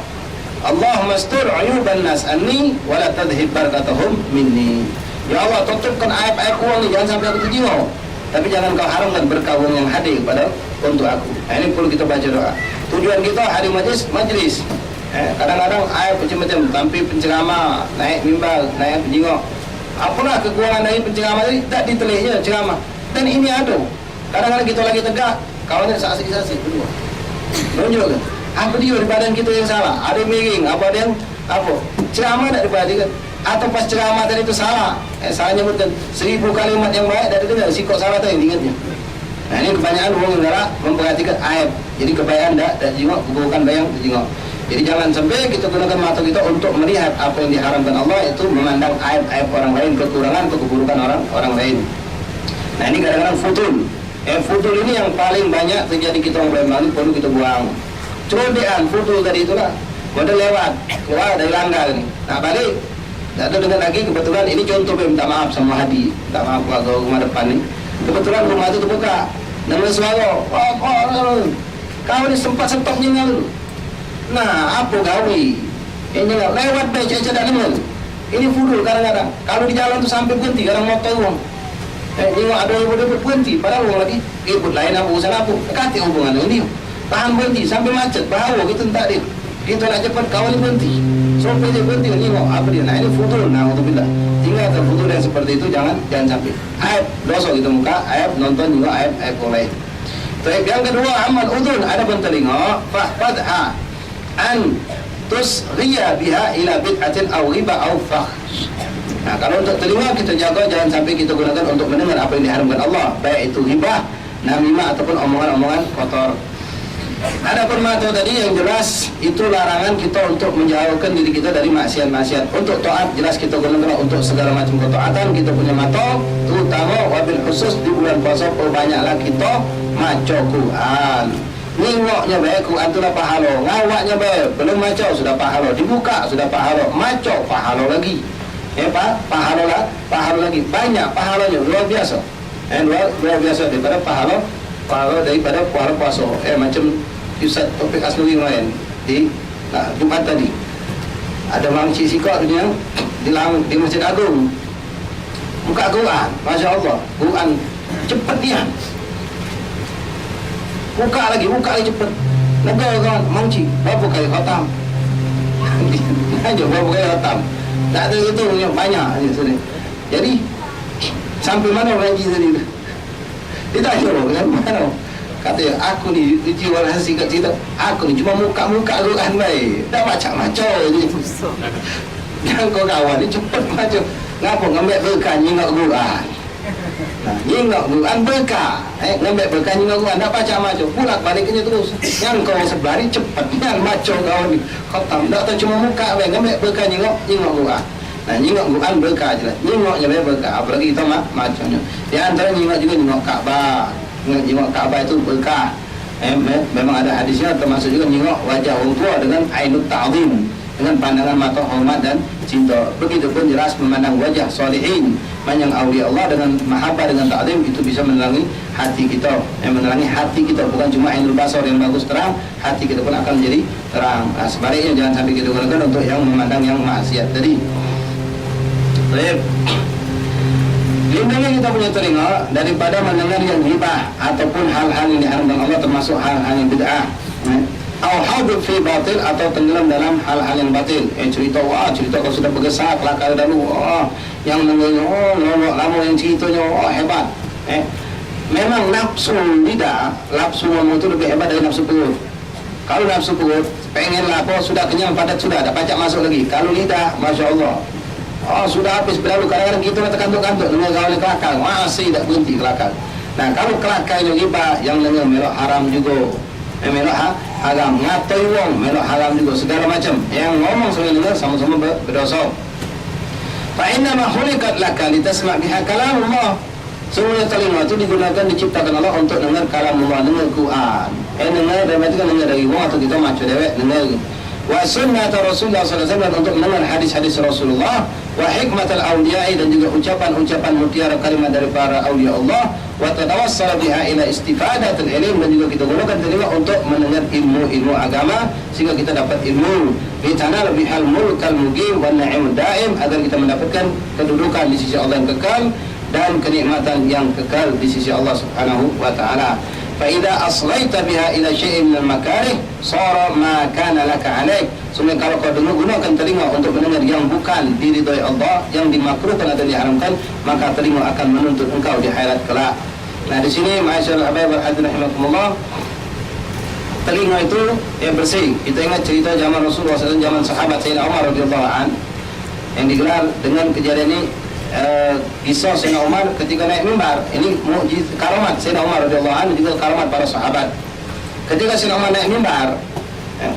Allahumma astur ayuban nas anni wa la tadhhib barakatuhum minni. Ya Allah, tutupkan aib-aib uang ni, jangan sampai aku terjiwa. Tapi jangan kau haramkan berkah uang yang hadir pada untuk aku. Ini perlu kita baca doa. Tujuan kita hari majlis. Kadang-kadang aib macam-macam, tampil penceramah, naik mimbar, naik penjingok. Apalah kekurangan dari penceramah tadi, tak diteliknya ceramah. Dan ini ada. Kadang-kadang kita lagi tegak, kawannya saksi-saksi berdua. Tunjukkan. Apa dia di badan kita yang salah? Ada miring, apa ada yang apa? Ceramah tak diperhatikan. Atau pas ceramah tadi itu salah. Salah nyebutkan 1000 kalimat yang baik, tak dengar sikok salah tadi ingatnya. Nah ini kebanyakan orang yang galak memperhatikan aib. Jadi kebaikan tak jengok, keburukan bayang jengok. Jadi jangan sampai kita gunakan mata kita untuk melihat apa yang diharamkan Allah, itu memandang aib-aib orang lain, kekurangan atau keburukan orang lain. Nah ini kadang-kadang futul. Futul ini yang paling banyak terjadi kita orang Palembang, perlu kita buang. Cerodean, futul tadi itulah. Model lewat, keluar dari langgar ni. Nak balik, tak ada dengar lagi. Kebetulan ini contoh, minta maaf sama Hadi, minta maaf keluarga rumah depan ni. Kebetulan rumah itu terbuka. Nama suara, kau ni sempat-sempat nyingal dulu. Nah, apa gawi? Ini lewat baik caca tak dengar. Ini fudul kadang-kadang. Kalau di jalan tu sampai berhenti, kadang motor orang. Tengok ada yang boleh berhenti, padahal orang lagi ikut lain apa urusan apa. Kati hubungan dengan dia. Tahan berhenti sampai macet, bahawa kita tak ada. Kita nak cepat kawan ni berhenti. Sampai dia berhenti, tengok apa dia. Nah ini fudul, na'udzubillah. Tinggalkan fudul yang seperti itu, jangan sampai. Aib dosa kita muka, aib nonton juga aib orang lain. Tapi yang kedua, amal udhun, ada pun telinga, fahfadha an tusghiya biha ila bid'atin aw riba aw fakhsh. Nah, kalau untuk telinga kita jaga, jangan sampai kita gunakan untuk mendengar apa yang diharamkan Allah, baik itu ghibah, namimah ataupun omongan-omongan kotor. Adapun mata tadi yang jelas itu larangan kita untuk menjauhkan diri kita dari maksiat-maksiat. Untuk taat jelas kita gunakan untuk segala macam ketaatan. Kita punya mata, terutama wabil khusus di bulan puasa, perbanyaklah kita maca Quran. Ningoknya baik Quran tu dah pahala, ngawaknya baik, belum maca sudah pahala, dibuka sudah pahala, maca pahala lagi. Pahala lagi, banyak pahalanya, luar biasa. Luar biasa daripada pahala daripada pahala puasa. Macam Ustaz Taufik Asnawi lain di Jumat tadi. Ada mangcik sikap dia di Masjid Agung. Buka Quran, Masya Allah, Quran cepat dia. Buka lagi cepat. Negara kawan, mangcik, berapa kali khatam? Aja berapa kali khatam? Tak ada itu banyak je. Jadi sampai mana mengaji tadi tu? Dia tanya kan mana? Kata aku ni jiwa rahsia kat cerita. Aku ni cuma muka-muka Quran baik. Dah macam-macam je. Jangan kau kawan ni cepat macam. Ngapa ngambil berkah nyingok Quran? Nyingok Quran berkah. Ngambil berkah nyingok Quran dah macam-macam. Pulak baliknya terus. Yang kau sebelah ni cepat. Jangan macam kawan ni. Khatam tak tahu cuma muka baik. Ngambil berkah nyingok Quran. Nah, nyingok Quran berkah je lah. Nyingoknya baik berkah. Apalagi kita macamnya. Di antara nyingok juga nyingok Kaabah. Nyingok Kaabah itu berkah. Memang ada hadisnya, termasuk juga nyingok wajah orang tua dengan ainut ta'zim, dengan pandangan mata hormat dan cinta. Begitupun jelas memandang wajah solihin, memandang awliya Allah dengan mahabbah, dengan ta'zim, itu bisa menerangi hati kita. Menerangi hati kita, bukan cuma ainul basar yang bagus terang, hati kita pun akan menjadi terang. Nah, sebaliknya jangan sampai kita gunakan untuk yang memandang yang maksiat tadi. Baik. Lindungi kita punya telinga daripada mendengar yang ghibah ataupun hal-hal yang diharamkan Allah, termasuk hal-hal yang bid'ah. Atau haudud fi batil, atau tenggelam dalam hal-hal yang batil. Cerita kalau sudah bergesak kelakar dahulu, yang mendengar, lama yang ceritanya, hebat. Memang nafsu lidah, nafsu mulut itu lebih hebat dari nafsu perut. Kalau nafsu perut pengen lapar, sudah kenyang, padat sudah, dah pacak masuk lagi. Kalau lidah, Masya Allah, sudah habis berlalu. Kadang-kadang kita nak terkantuk-kantuk dengan kawan kelakar, masih tak berhenti kelakar. Nah, kalau kelakarnya riba, yang dengar melok haram juga. Melok haram, ngatai wong melok haram juga, segala macam. Yang ngomong sama-sama sama-sama berdosa. Fa inna ma khuliqat laka litasma' biha kalamullah. Semuanya telinga itu digunakan, diciptakan Allah untuk dengar kalamullah, dengar Quran. Dengar dari macam dengar dari wong, atau kita macam dewek dengar. wa sunnah Rasulullah SAW, dan untuk mendengar hadis-hadis Rasulullah, wa hikmat al-awliya'i, dan juga ucapan-ucapan mutiara kalimat dari para awliya Allah, wa tatawassal biha ila istifadatul ilm, dan juga kita gunakan telinga untuk mendengar ilmu-ilmu agama sehingga kita dapat ilmu, bitanal bihal mulkal muqim wan na'im daim, agar kita mendapatkan kedudukan di sisi Allah yang kekal dan kenikmatan yang kekal di sisi Allah Subhanahu wa taala. Fa'idha aslaita biha ila syai'in minal makarih sara ma kana laka alaik. Sebenarnya kalau kau gunakan telinga untuk mendengar yang bukan diridhai Allah, yang dimakruhkan atau diharamkan, maka telinga akan menuntut engkau di akhirat kelak. Nah, di sini ma'asyiral habaib wal hadirin rahimakumullah, telinga itu bersih. Kita ingat cerita zaman Rasulullah SAW, zaman sahabat Sayyidina Umar radhiyallahu an, yang digelar dengan kejadian ini. Kisah Sayyidina Umar ketika naik mimbar. Ini mukjizat karamat Sayyidina Umar radhiyallahu anhu, juga karamat para sahabat. Ketika Sayyidina Umar naik mimbar,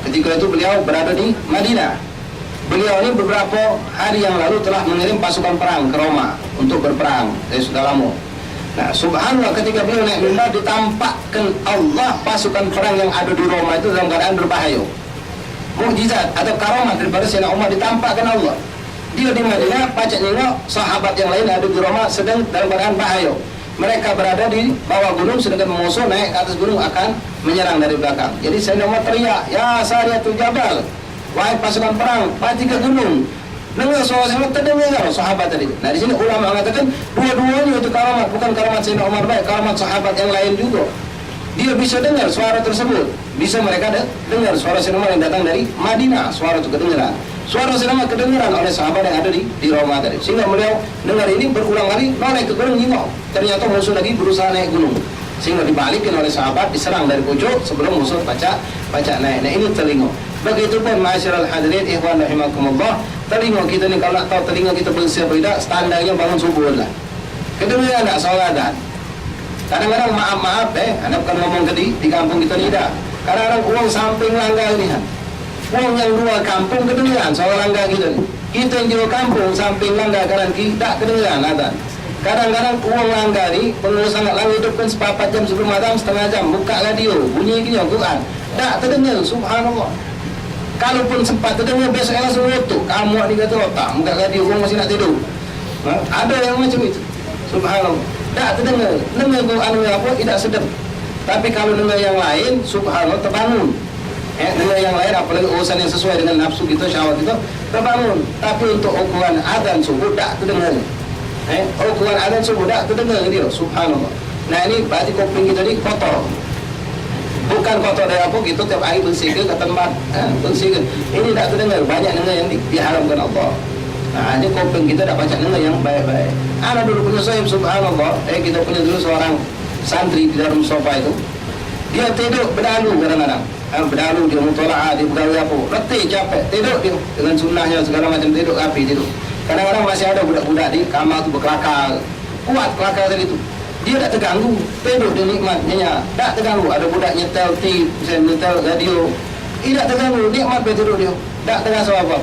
ketika itu beliau berada di Madinah. Beliau ini beberapa hari yang lalu telah mengirim pasukan perang ke Roma untuk berperang. Sudah lama. Nah, subhanallah, ketika beliau naik mimbar, ditampakkan Allah pasukan perang yang ada di Roma itu dalam keadaan berbahaya. Mukjizat atau karamat daripada Sayyidina Umar ditampakkan Allah. Dia di Madinah, pacak nengok sahabat yang lain ada di Roma sedang dalam keadaan bahaya. Mereka berada di bawah gunung, sedangkan musuh naik ke atas gunung akan menyerang dari belakang. Jadi Sayyidina Umar teriak, "Ya Sariyatul Jabal, wahai pasukan perang, mati ke gunung." Dengar suara sahabat, terdengar sahabat tadi. Nah, di sini ulama mengatakan dua-duanya itu karamat, bukan karamat Sayyidina Umar baik, karamat sahabat yang lain juga. Dia bisa dengar suara tersebut, bisa mereka dengar suara Sayyidina Umar yang datang dari Madinah, suara itu kedengaran. Suara Sayyidina Umar kedengaran oleh sahabat yang ada di Roma tadi. Sehingga beliau dengar ini berulang kali, naik ke gunung nengok. Ternyata musuh lagi berusaha naik gunung. Sehingga dibalikin oleh sahabat, diserang dari pojok sebelum musuh pacak naik. Nah, ini telinga. Begitupun ma'asyiral hadirin ikhwan rahimakumullah, telinga kita ni kalau nak tahu telinga kita bersih atau tidak, standarnya bangun subuh lah. Kedengaran tak salatan. Kadang-kadang maaf, anda bukan ngomong di kampung kita ni dah. Kadang-kadang uang samping langgar ni, uang yang luar kampung kedengaran soal langgar kita ni. Kita yang jauh kampung samping langgar kanan kiri tak kedengaran azan. Kadang-kadang uang langgar ni pengurusan sangat langgar hidupkan sepapat jam sebelum azan, setengah jam buka radio bunyi gini Al-Quran tak terdengar. Subhanallah. Kalaupun sempat terdengar, besok langsung rotok. Kamu ni kata otak buka radio, orang masih nak tidur. Ada yang macam itu. Subhanallah. Tak terdengar. Dengar Quran apa tidak sedap. Tapi kalau dengar yang lain, subhanallah, terbangun. Dengar yang lain, apalagi urusan yang sesuai dengan nafsu kita, syahwat kita, terbangun. Tapi untuk ukuran azan subuh tak terdengar. Ukuran azan subuh tak terdengar dia. Subhanallah. Nah, ini berarti kuping kita ni kotor. Bukan kotor dari apa, kita tiap hari bersihkan ke tempat, bersihkan. Ini tak terdengar. Banyak dengar yang diharamkan Allah. Nah, ini kuping kita dah baca dengar yang baik-baik. Ada dulu punya sahib, subhanallah. Kita punya dulu seorang santri di dalam sofa itu. Dia tidur berdalu kadang-kadang. Berdalu, dia mutola'ah, dia bergawe apa. Letih, capek, tidur dia. Dengan sunnahnya segala macam tidur, api tidur. Kadang-kadang masih ada budak-budak di kamar tu berkelakar. Kuat kelakar tadi tu. Dia tak terganggu. Tidur dia nikmatnya. Tak terganggu. Ada budak nyetel TV, nyetel radio. Tidak terganggu. Nikmat tidur dia. Tak terasa apa-apa.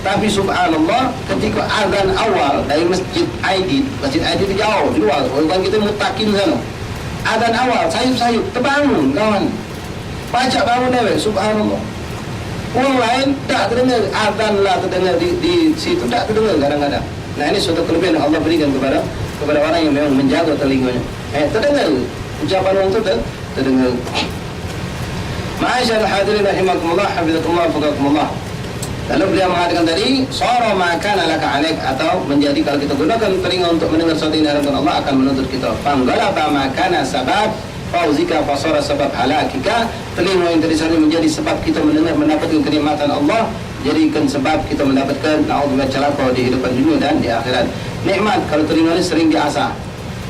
Tapi subhanallah, ketika azan awal dari Masjid Aidit itu jauh di luar, orang kita mutakin sana. Azan awal, sayup-sayup, terbangun kawan. Pajak bangun dewek, subhanallah. Orang lain tak terdengar, azan lah terdengar di situ, tak terdengar kadang-kadang. Nah, ini suatu kelebihan yang Allah berikan kepada orang yang memang menjaga telinganya. Terdengar ucapan orang itu terdengar. Ma'asyarul hadirin rahimakumullah, hafizakumullah, faqakumullah. Lalu beliau mengatakan tadi, sara ma kana laka alaik, atau menjadi kalau kita gunakan telinga untuk mendengar sesuatu yang diharamkan Allah akan menuntut kita. Fanggalaba ma kana sabab fauzika fasara sabab halakika. Telinga yang tadi sana menjadi sebab kita mendengar mendapatkan kenikmatan Allah, jadikan sebab kita mendapatkan naudzubillah celaka di hidupan dunia dan di akhirat. Nikmat kalau telinga ini sering diasah.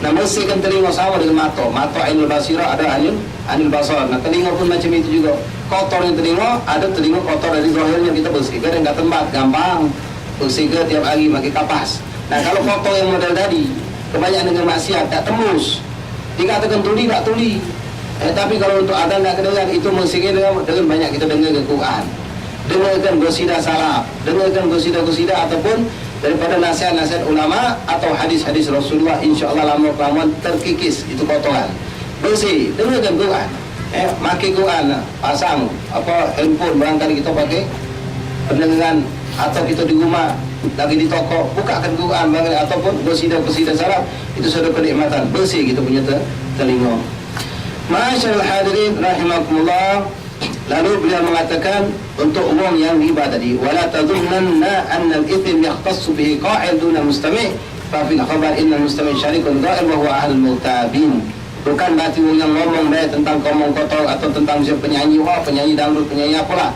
Nah, bersihkan telinga sama dengan mata. Mata ainul basirah, ada anil basar. Nah, telinga pun macam itu juga. Kotornya telinga, ada telinga kotor dari zahirnya kita bersihkan dan tak tempat, gampang. Bersihkan tiap hari pakai kapas. Nah, kalau kotor yang model tadi, kebanyakan dengan maksiat, tak tembus. Dikatakan tuli, tak tuli. Tapi kalau untuk azan tak kedengar, itu bersihkan dengan banyak kita dengar ke Quran. Dengarkan qasidah salaf, dengarkan qasidah-qasidah ataupun daripada nasihat-nasihat ulama atau hadis-hadis Rasulullah, insya-Allah lama-kelamaan terkikis itu kotoran. Bersih, dengarkan Quran. Pakai Quran, pasang handphone barangkali kita pakai pendengaran, atau kita di rumah lagi di toko bukakan Quran ataupun bersidang salam, itu sudah kenikmatan, bersih kita punya telinga. Masyaallah hadirin rahimakumullah. Lalu beliau mengatakan untuk umum yang riba tadi, wala tadhunnanna anna al-ithm yahtassu bihi qa'il duna mustami', fa fil khabar inna al-mustami' syarikun dha'ir wa huwa ahlul mutabin. Bukan berarti yang ngomong baik tentang ngomong kotor atau tentang penyanyi, penyanyi dangdut, penyanyi apalah.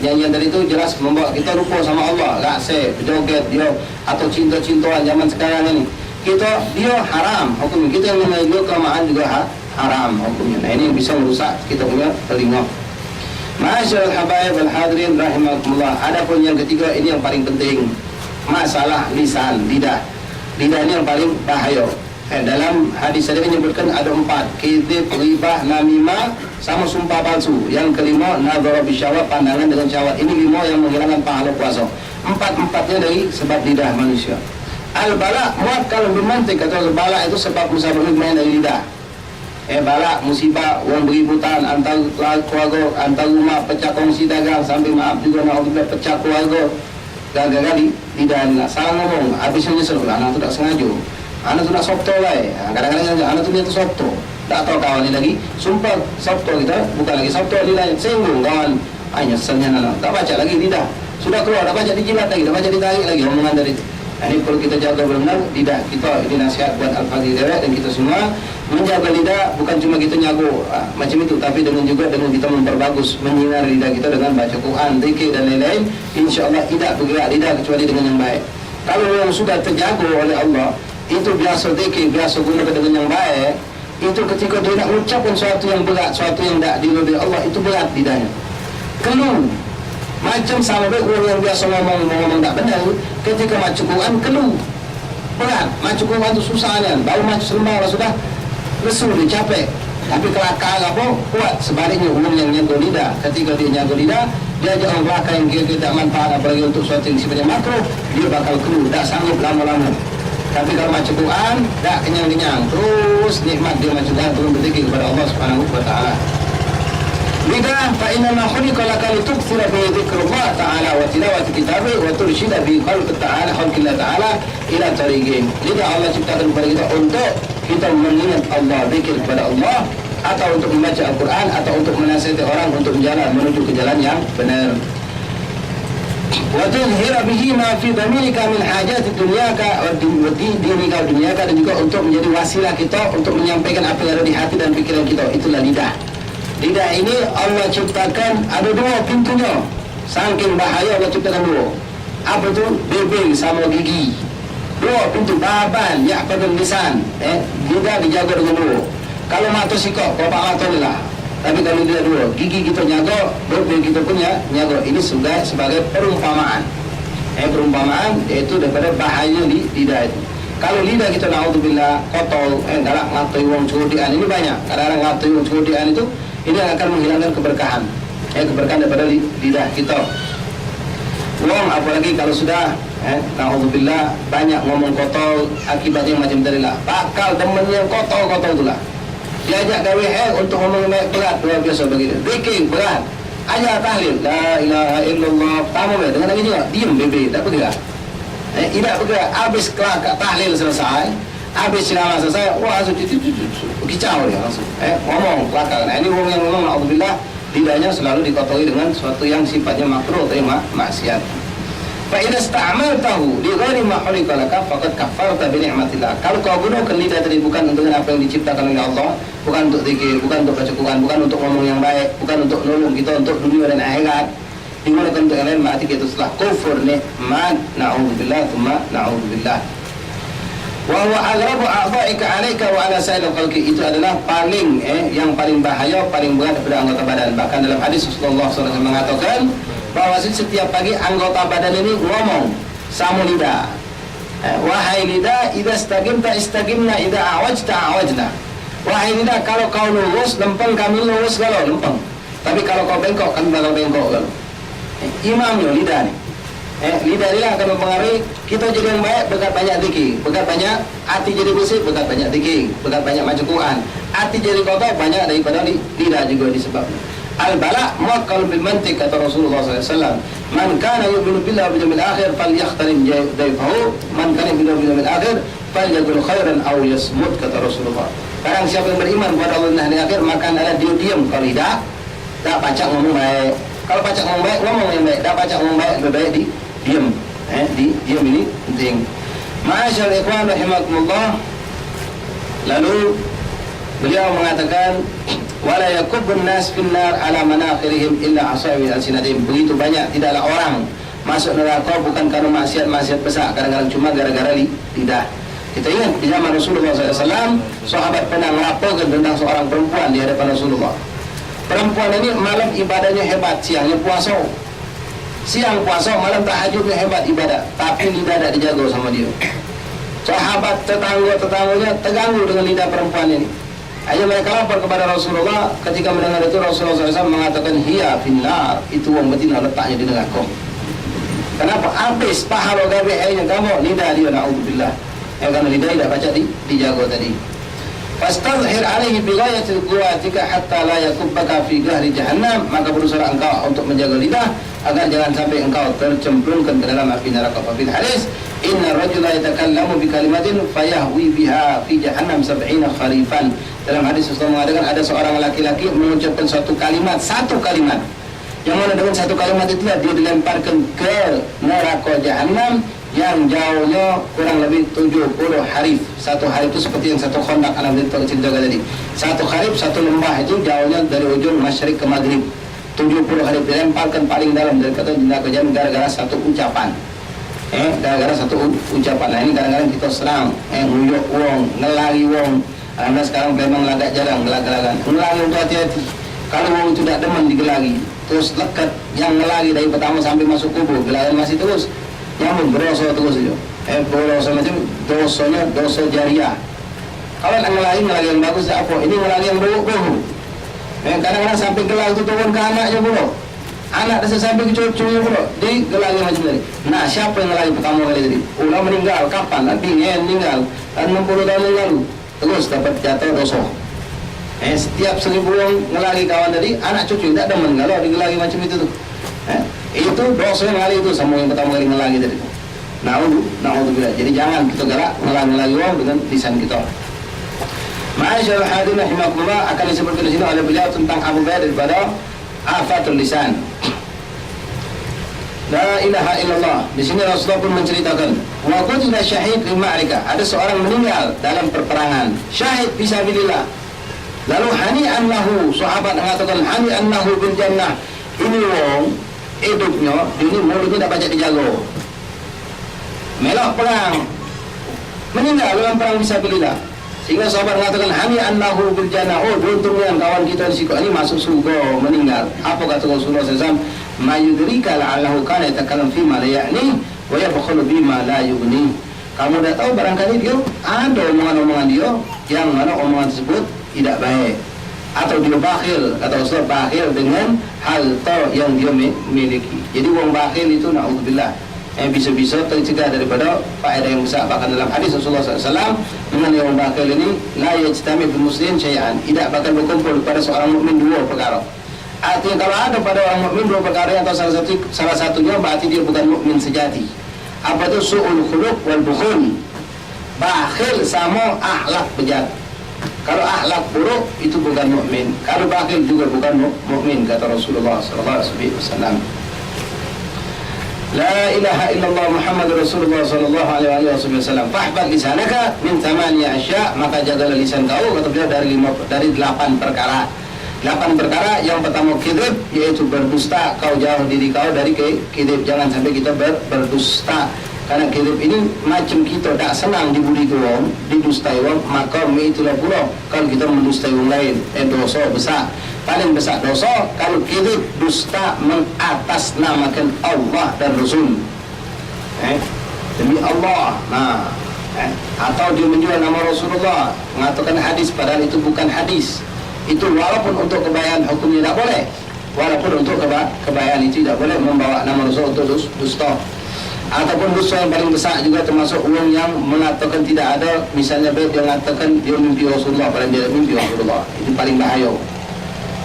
Nyanyian tadi itu jelas membawa kita lupa sama Allah, rakse, berjoget dia atau cinta-cintaan zaman sekarang ini. Dia haram hukumnya. Kita yang mengajar kelemahan juga haram hukumnya. Nah, ini bisa merusak kita punya telinga. Masyaallah habaib al-hadirin rahimakumullah. Adapun yang ketiga, ini yang paling penting, masalah lisan, lidah. Lidah ini yang paling bahaya. Dalam hadis tadi menyebutkan ada 4, kizib, ghibah, namimah, sama sumpah palsu. Yang kelima, nadhara bisyahwat, pandangan dengan syahwat. Ini 5 yang menghilangkan pahala puasa. 4-4-nya dari sebab lidah manusia. Al-bala muakkal bimantik, atau bala itu sebab musabab main dari lidah. Bala musibah, orang beributan antar keluarga, antar rumah, pecah kongsi dagang, sampai maaf juga nak pecah keluarga. Gara-gara lidah ni lah, salah ngomong, habisnya nyesel, anak tu tak sengaja. Anak tu nak sopto lah. Kadang-kadang anak tu dia tu sopto. Tak tahu kawan ni lagi. Sumpah sopto kita, bukan lagi sopto ni lain. Singgung kawan. Nyeselnya anak. Tak baca lagi lidah. Sudah keluar, tak baca dijilat lagi, tak baca ditarik lagi omongan dari. Ini perlu kita jaga benar-benar lidah kita. Ini nasihat buat Al-Fadhil dan kita semua. Menjaga lidah bukan cuma kita nyago macam itu, tapi dengan kita memperbagus, menyinar lidah kita dengan baca Quran, zikir dan lain-lain. InsyaAllah tidak bergerak lidah kecuali dengan yang baik. Kalau yang sudah terjaga oleh Allah, itu biasa zikir, biasa gunakan dengan yang baik, itu ketika dia nak ucapkan sesuatu yang berat, sesuatu yang tak diridhai Allah, itu berat lidahnya. Keluh macam sama baik orang yang biasa ngomong tak benar, ketika baca Quran keluh berat. Baca Quran itu susahnya, baru baca selembar sudah lesu, dia capek. Tapi kelakar apa kuat. Sebaliknya orang yang nyaga lidah, ketika dia nyaga lidah, dia ajak orang belakang yang kira-kira tak manfaat, apalagi untuk sesuatu yang sifatnya makruh, dia bakal keluh, tak sanggup lama-lama. Tapi kalau baca Quran, tak kenyang-kenyang, terus nikmat dia baca Quran, terus berzikir kepada Allah Subhanahu wa taala. Lidah fa inna ma khuliqa laka litukthira bi dzikrullah ta'ala wa tilawati kitabih wa turshida bi khalqi ta'ala khalqillah ta'ala ila tariqin. Lidah Allah ciptakan kepada kita untuk kita mengingat Allah, zikir kepada Allah, atau untuk membaca Al-Quran, atau untuk menasihati orang untuk berjalan menuju ke jalan yang benar. Wa tudhhira bihi ma fi dhamirika min hajati dunyaka wa dinika dunyaka, dan juga untuk menjadi wasilah kita untuk menyampaikan apa yang ada di hati dan pikiran kita. Itulah lidah. Lidah ini Allah ciptakan ada 2 pintunya. Saking bahaya Allah ciptakan 2. Apa tu? Bibir sama gigi. 2 pintu, baban, ya'qadul lisan. Lidah dijaga dengan 2. Kalau mata sikap, bapak mata ni lah. Tapi kalau lidah 2, gigi kita jaga, bibir kita punya jaga. Ini sebagai perumpamaan. Perumpamaan iaitu daripada bahaya lidah itu. Kalau lidah kita na'udzubillah kotor, galak ngatai wong curian, ini banyak. Kadang-kadang ngatai wong curian itu, ini akan menghilangkan keberkahan. Keberkahan daripada lidah kita. Wong apalagi kalau sudah na'udzubillah banyak ngomong kotor, akibatnya macam tadi lah. Bakal temen yang kotor-kotor itulah. Diajak gawe untuk ngomong baik berat, luar biasa begitu. Zikir berat. Ajar tahlil, la ilaha illallah. Tamu dengan lagi juga, diam bebe, tak bergerak. Tidak bergerak. Habis kelak tahlil selesai, habis ceramah selesai, wah langsung kicau dia langsung. Ngomong kelakar. Nah, ini orang yang ngomong na'udzubillah, lidahnya selalu dikotori dengan sesuatu yang sifatnya makruh atau maksiat. Fa idza ista'maltahu li ghairi ma khuliqa laka faqad kaffarta bi ni'matillah. Kalau kau gunakan lidah tadi bukan untuk apa yang diciptakan oleh Allah, bukan untuk zikir, bukan untuk baca Quran, bukan untuk ngomong yang baik, bukan untuk nolong kita untuk dunia dan akhirat, digunakan untuk yang lain, berarti itu telah kufur nikmat. Na'udzubillah, thumma na'udzubillah. Wa huwa aghrabu a'dha'ika 'alaika wa 'ala sa'il khalqi. Itu adalah paling yang paling bahaya, paling berat daripada anggota badan. Bahkan dalam hadis Rasulullah SAW mengatakan bahwa setiap pagi anggota badan ini ngomong sama lidah. Wahai lidah, idza istaqimta istaqimna, idza a'wajta a'wajna. Wahai lidah, kalau kau lurus, lempeng kami lurus kalau lempeng. Tapi kalau kau bengkok, kami bakal bengkok kalau. Imamnya lidah ni. Lidah ni lah akan mempengaruhi kita jadi yang baik berkat banyak zikir, berkat banyak hati jadi bersih berkat banyak zikir, berkat banyak baca Quran. Hati jadi kotor banyak daripada lidah juga disebabkan. Al-bala muakkal bil mantiq, kata Rasulullah SAW. Man kana yu'minu billahi wal yawmil akhir falyakhtarim dayfahu, man kana yu'minu billahi wal yawmil akhir falyaqul khairan aw yasmut, kata Rasulullah. Barang siapa yang beriman kepada Allah dan hari akhir, maka adalah dia diam. Kalau tidak pacak ngomong baik. Kalau pacak ngomong baik, ngomong yang baik. Tak pacak ngomong baik, lebih baik diam. Diam ini penting. Ma'asyar ikhwan rahimakumullah. Lalu beliau mengatakan, wala yakubbun nas finnar ala manakhirihim illa asawi al-sinatihim. Begitu banyak tidaklah orang masuk neraka bukan karena maksiat-maksiat besar, kadang-kadang cuma gara-gara lidah. Kita ingat di zaman Rasulullah SAW, sahabat pernah melaporkan tentang seorang perempuan di hadapan Rasulullah. Perempuan ini malam ibadahnya hebat, siangnya puasa. Siang puasa, malam tahajudnya hebat ibadah, tapi lidah tidak dijaga sama dia. Sahabat tetangganya terganggu dengan lidah perempuan ini. Akhirnya mereka lapor kepada Rasulullah. Ketika mendengar itu, Rasulullah SAW mengatakan, hiya finnar, itu wong betina letaknya di neraka. Kenapa? Habis pahala gabe akhirnya kamu lidah dia, na'udzubillah. Karena lidah tidak baca dijaga tadi. Fastazhir alaihi bighayatil quwwatika hatta la yakubbaka fi gahri jahannam. Maka berusaha engkau untuk menjaga lidah agar jangan sampai engkau tercemplungkan ke dalam api neraka. Fil hadis, inna rajula yatakallamu bi kalimatin fayahwi biha fi jahannam 70 kharifan. Dalam hadis Rasulullah mengatakan ada seorang laki-laki mengucapkan satu kalimat yang mana dengan satu kalimat itulah dia dilemparkan ke neraka jahannam yang jauhnya kurang lebih 70 harif. Satu harif itu seperti yang satu khondak anak beritahu kecil jaga tadi. Satu harif, satu lembah itu jauhnya dari ujung masyrik ke maghrib. 70 harif dilemparkan paling dalam dari kata neraka jahannam gara-gara satu ucapan. Gara-gara satu ucapan. Nah ini kadang-kadang kita serang, nguyok wong, ngelari wong. Anda sekarang memang agak jarang gelag-gelagan. Ngelari untuk hati-hati. Kalau wong itu tidak demen digelagi, terus lekat yang ngelari dari pertama sampai masuk kubur, gelagan masih terus. Nyambung berdosa terus saja. Berdosa macam dosanya dosa jariah. Kalau ngelari yang bagus apa? Ini ngelari yang buruk. Kadang-kadang sampai gelag itu turun ke anaknya pula. Anak dah sampai ke cucu pula. Di gelagi macam tadi. Nah, siapa yang ngelari pertama kali tadi? Ulah meninggal. Kapan? Nanti meninggal. 60 tahun yang lalu. Terus dapat jatuh dosa. Setiap 1000 orang ngelari kawan tadi, anak cucu tidak demen kalau digelagi macam itu tuh. Itu dosa yang ngelari itu sama yang pertama kali ngelagi tadi. Na'udzubillah. Jadi jangan kita gerak ngelagi orang dengan lisan kita. Ma'asyarul hadirin rahimakumullah, akan disebutkan di sini oleh beliau tentang Abu Bakar daripada afatul lisan. La ilaha illallah. Di sini Rasulullah pun menceritakan, wa qutila syahid fi ma'rikah. Ada seorang meninggal dalam perperangan. Syahid fisabilillah. Lalu hani'an lahu, sahabat mengatakan hani'an lahu bil jannah. Ini wong hidupnya, ini mulutnya tak banyak dijaga. Melak perang, meninggal dalam perang fisabilillah. Sehingga sahabat mengatakan hani'an lahu bil jannah. Oh, beruntungnya kawan kita di situ ini masuk surga, meninggal. Apa kata Rasulullah SAW? Ma yudrika la'allahu kana yatakallam fima la ya'ni wa yabkhulu bima la yughni. Kamu dah tahu barangkali dia ada omongan-omongan dia yang mana omongan tersebut tidak baik, atau dia bakhil, kata Rasulullah, bakhil dengan harta yang dia miliki. Jadi orang bakhil itu na'udzubillah bisa-bisa tercegah daripada faedah yang besar. Bahkan dalam hadis Rasulullah SAW mengenai orang bakhil ini, la yajtami bil muslim syai'an, tidak bakal berkumpul pada seorang mukmin dua perkara. Artinya kalau ada pada orang mukmin dua perkara atau salah satunya, berarti dia bukan mukmin sejati. Apa itu? Su'ul khuluq wal bukhul. Bakhil sama akhlak bejat. Kalau akhlak buruk itu bukan mukmin. Kalau bakhil juga bukan mukmin, kata Rasulullah SAW. La ilaha illallah Muhammadur Rasulullah sallallahu alaihi wasallam. Fahbad lisanaka min 8 asya', maka jagalah lisan kau, kata beliau, dari 8 perkara. 8 perkara. Yang pertama kadzib, yaitu berdusta. Kau jauh diri kau dari kadzib. Jangan sampai kita berdusta. Karena kadzib ini macam kita tak senang dibuli orang, didustai orang, maka itulah pula kalau kita mendustai orang lain, dosa besar. Paling besar dosa kalau kadzib, dusta mengatasnamakan Allah dan Rasul. Demi Allah. Atau dia menjual nama Rasulullah, mengatakan hadis padahal itu bukan hadis. Itu walaupun untuk kebaikan hukumnya tak boleh. Walaupun untuk kebaikan itu tidak boleh membawa nama Rasul untuk dusta. Ataupun dosa yang paling besar juga termasuk orang yang mengatakan tidak ada. Misalnya dia mengatakan dia mimpi Rasulullah, padahal dia mimpi Rasulullah. Itu paling bahaya.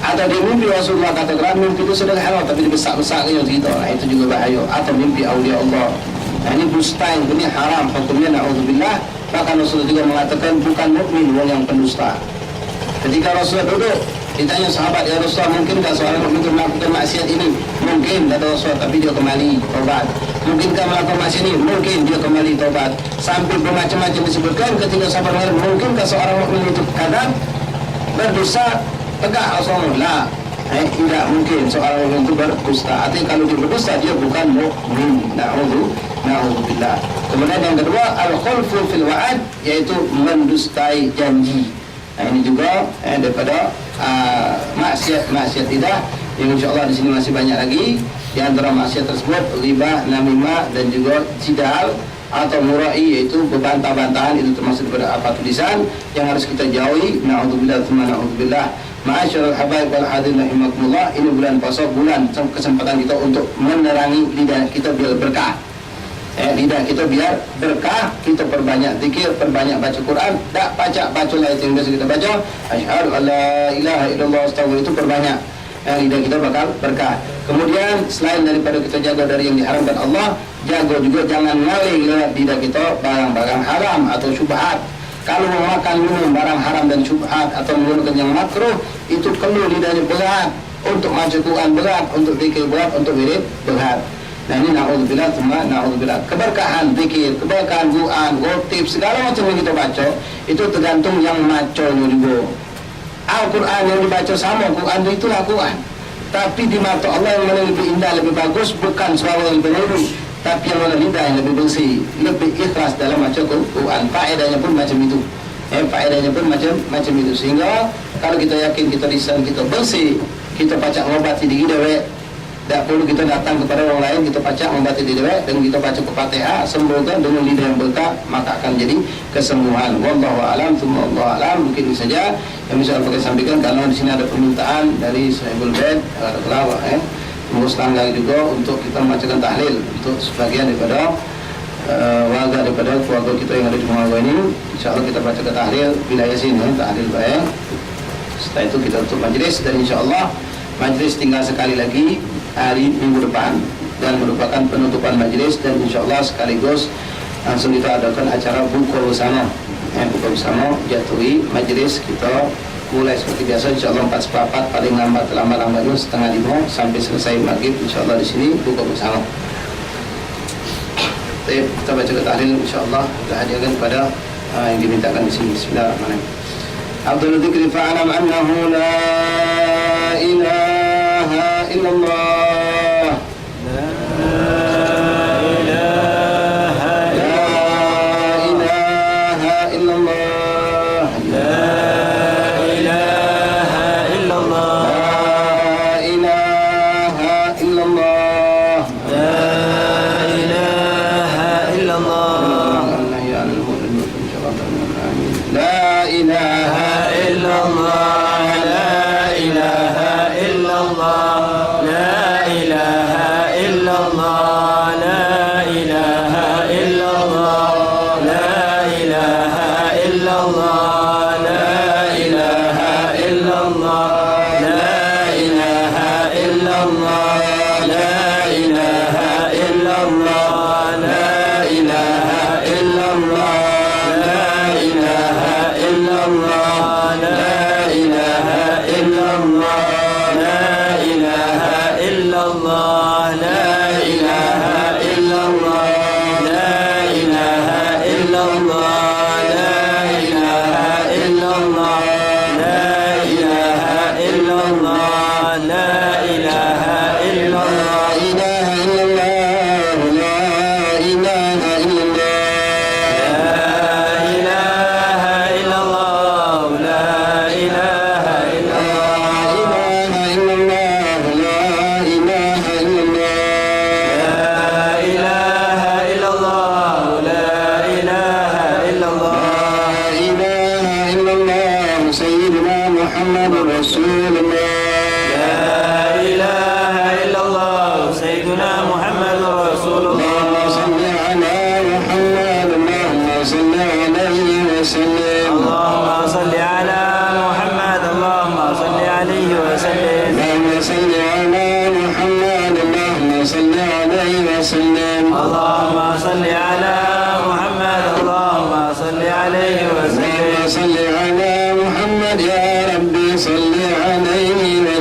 Atau dia mimpi Rasulullah katakan mimpi itu sederhana tapi dibesar-besar yang kita. Nah, itu juga bahaya. Atau mimpi awliya Allah. Nah, ini dusta yang ini haram hukumnya na'udzubillah. Bahkan Rasulullah juga mengatakan bukan mukmin orang yang pendusta. Ketika Rasulullah duduk ditanya sahabat, ya Rasulullah mungkinkah seorang mukmin itu melakukan maksiat ini? Mungkin kata Rasulullah, tapi dia kembali taubat. Mungkinkah melakukan maksiat ini? Mungkin dia kembali taubat. Sampai bermacam-macam disebutkan ketika sahabat mengatakan mungkinkah seorang mukmin itu kadang berdosa? Tegak Rasulullah, tidak mungkin seorang mukmin itu berdusta. Artinya kalau dia berdusta dia bukan mukmin. Na'udzubillah. Kemudian yang kedua al-khulfu fil wa'ad, yaitu mendustai janji. Nah, ini juga daripada maksiat tidak yang insyaallah di sini masih banyak lagi. Di antara maksiat tersebut riba, namimah dan juga jidal atau murai, yaitu berbantah-bantahan. Itu termasuk daripada apa tulisan yang harus kita jauhi. Na'udzubillah tsumma na'udzubillah. Ma'asyiral habaib wal hadirin rahimakumullah, ini bulan puasa, bulan kesempatan kita untuk menerangi lidah kita biar berkah. Lidah kita biar berkah, kita perbanyak zikir, perbanyak baca Quran, tak baca lah itu yang biasa kita baca. Asyhadu an la ilaha illallah, astagfirullah, itu perbanyak. Lidah kita bakal berkah. Kemudian selain daripada kita jaga dari yang diharamkan Allah, jaga juga jangan ngalih lewat lidah kita barang-barang haram atau syubhat. Kalau memakan minum barang haram dan syubhat atau menggunakan yang makruh, itu perlu lidahnya berat untuk baca Quran, berat untuk zikir, berat untuk wirid, berat. Nah, ini na'udzubillah tsumma na'udzubillah. Keberkahan zikir, keberkahan Quran, khotib, segala macam yang kita baca itu tergantung yang macanya juga. Al-Quran yang dibaca sama Quran itulah Quran. Tapi di mata Allah yang mana lebih indah, lebih bagus bukan suara yang lebih merdu, tapi yang mana lidah yang lebih bersih, lebih ikhlas dalam baca Quran. Faedahnya pun macam itu. Faedahnya pun macam itu. Sehingga kalau kita yakin kita lisan kita bersih, kita baca ngobati diri dewek. Tak perlu kita datang kepada orang lain, kita baca ngobati diri dewek dan kita baca Al-Fatihah, sembuhkan dengan lidah yang berkah, maka akan jadi kesembuhan. Wallahu a'lam, tsumma Allahu a'lam. Mungkin itu saja yang bisa saya sampaikan, karena di sini ada permintaan dari Sahibul Bait, pengurus langgar juga untuk kita membacakan tahlil untuk sebagian daripada warga daripada keluarga kita yang ada di Muhammad ini. InsyaAllah kita baca tahlil bila yasin, tahlil baik. Setelah itu kita tutup majlis, dan InsyaAllah majlis tinggal sekali lagi hari minggu depan dan merupakan penutupan majlis, dan InsyaAllah sekaligus langsung kita adakan acara buka bersama. Buka bersama jatuhi majlis kita mulai seperti biasa, InsyaAllah 4:15, paling lambat-lambatnya 4:30 sampai selesai maghrib. InsyaAllah di sini buka bersama. Kita baca tahlil, InsyaAllah kita hadirkan kepada yang dimintakan di sini. Bismillahirrahmanirrahim. Abdul dzikri fa'alam annahu la ilaha illallah. اللهم صل على محمد اللهم صل عليه وسلم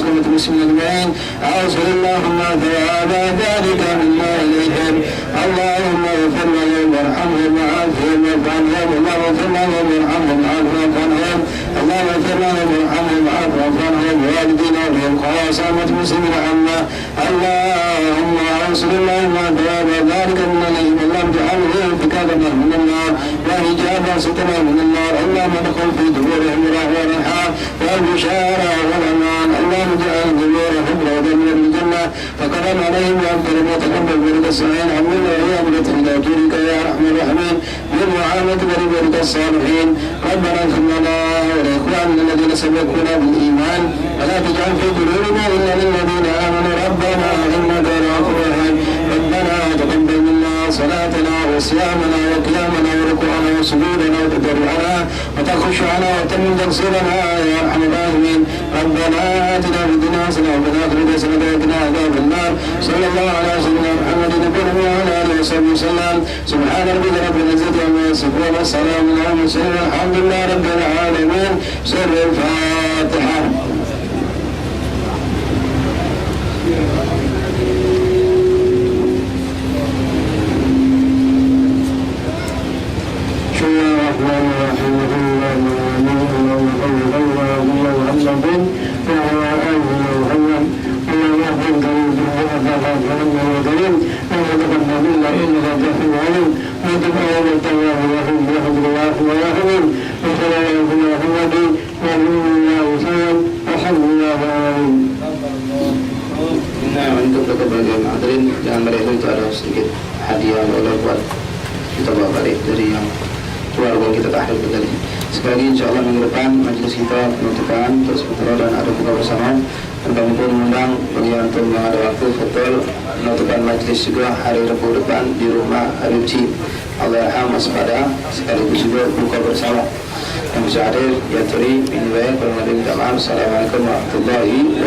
وكافة المسلمين أجمعين أوصل اللهم ثواب ذلك منا إليهم اللهم اغفر لهم وارحمهم وعافهم واعف عنهم اللهم اغفر لهم وارحمهم وعافهم عنهم اللهم اغفر لهم وارحمهم وعافهم عنهم ووالدينا وبهم خاصة المسلمين عامة اللهم أوصل اللهم ثواب ذلك منا إليهم اللهم اجعله انتكابا من النار وإجابة ستنا من النار اللهم ادخل في دبورهم الرحمة والريحان والبشارة والأمان اللهم اجعل دبورهم روضا من الجنة فكرم عليهم وأكرم وتقبل برد السعين عمنا وهي أمرة إلى جودك يا أرحم الراحمين بالمعاملة ولبرد الصالحين ربنا اغفر لنا ولإخواننا الذين سبقونا بالإيمان ولا تجعل في قلوبنا إلا للذين آمنوا ربنا إنك رؤوف رحيم ربنا تقبل منا صلاتنا وصيامنا وقيامنا وركوعنا وسجودنا وتضرعنا وتخشعنا وتمن تقصيرنا يا ارحم الراحمين ربنا اتنا في الدنيا حسنه وفي الاخره حسنه وقنا عذاب النار صلى الله على سيدنا محمد نبينا وعلى اله وصحبه وسلم سبحان ربك رب العزه عما يصفون والسلام على المرسلين الحمد لله رب العالمين سر الفاتحه. Untuk kebahagiaan hadirin, jangan mereka itu ada sedikit hadiah oleh buat kita bawa balik dari yang keluarga kita tahlil tadi. Sekali lagi insya Allah minggu depan majelis kita penutupan terus betul dan ada buka bersama dan kami pun mengundang bagi antum yang ada waktu betul penutupan majelis juga hari Rabu depan di rumah Habib Ci Allahyarham Waspada sekaligus juga buka bersama yang bisa hadir ya teri ini kurang lebih minta maaf. Assalamualaikum warahmatullahi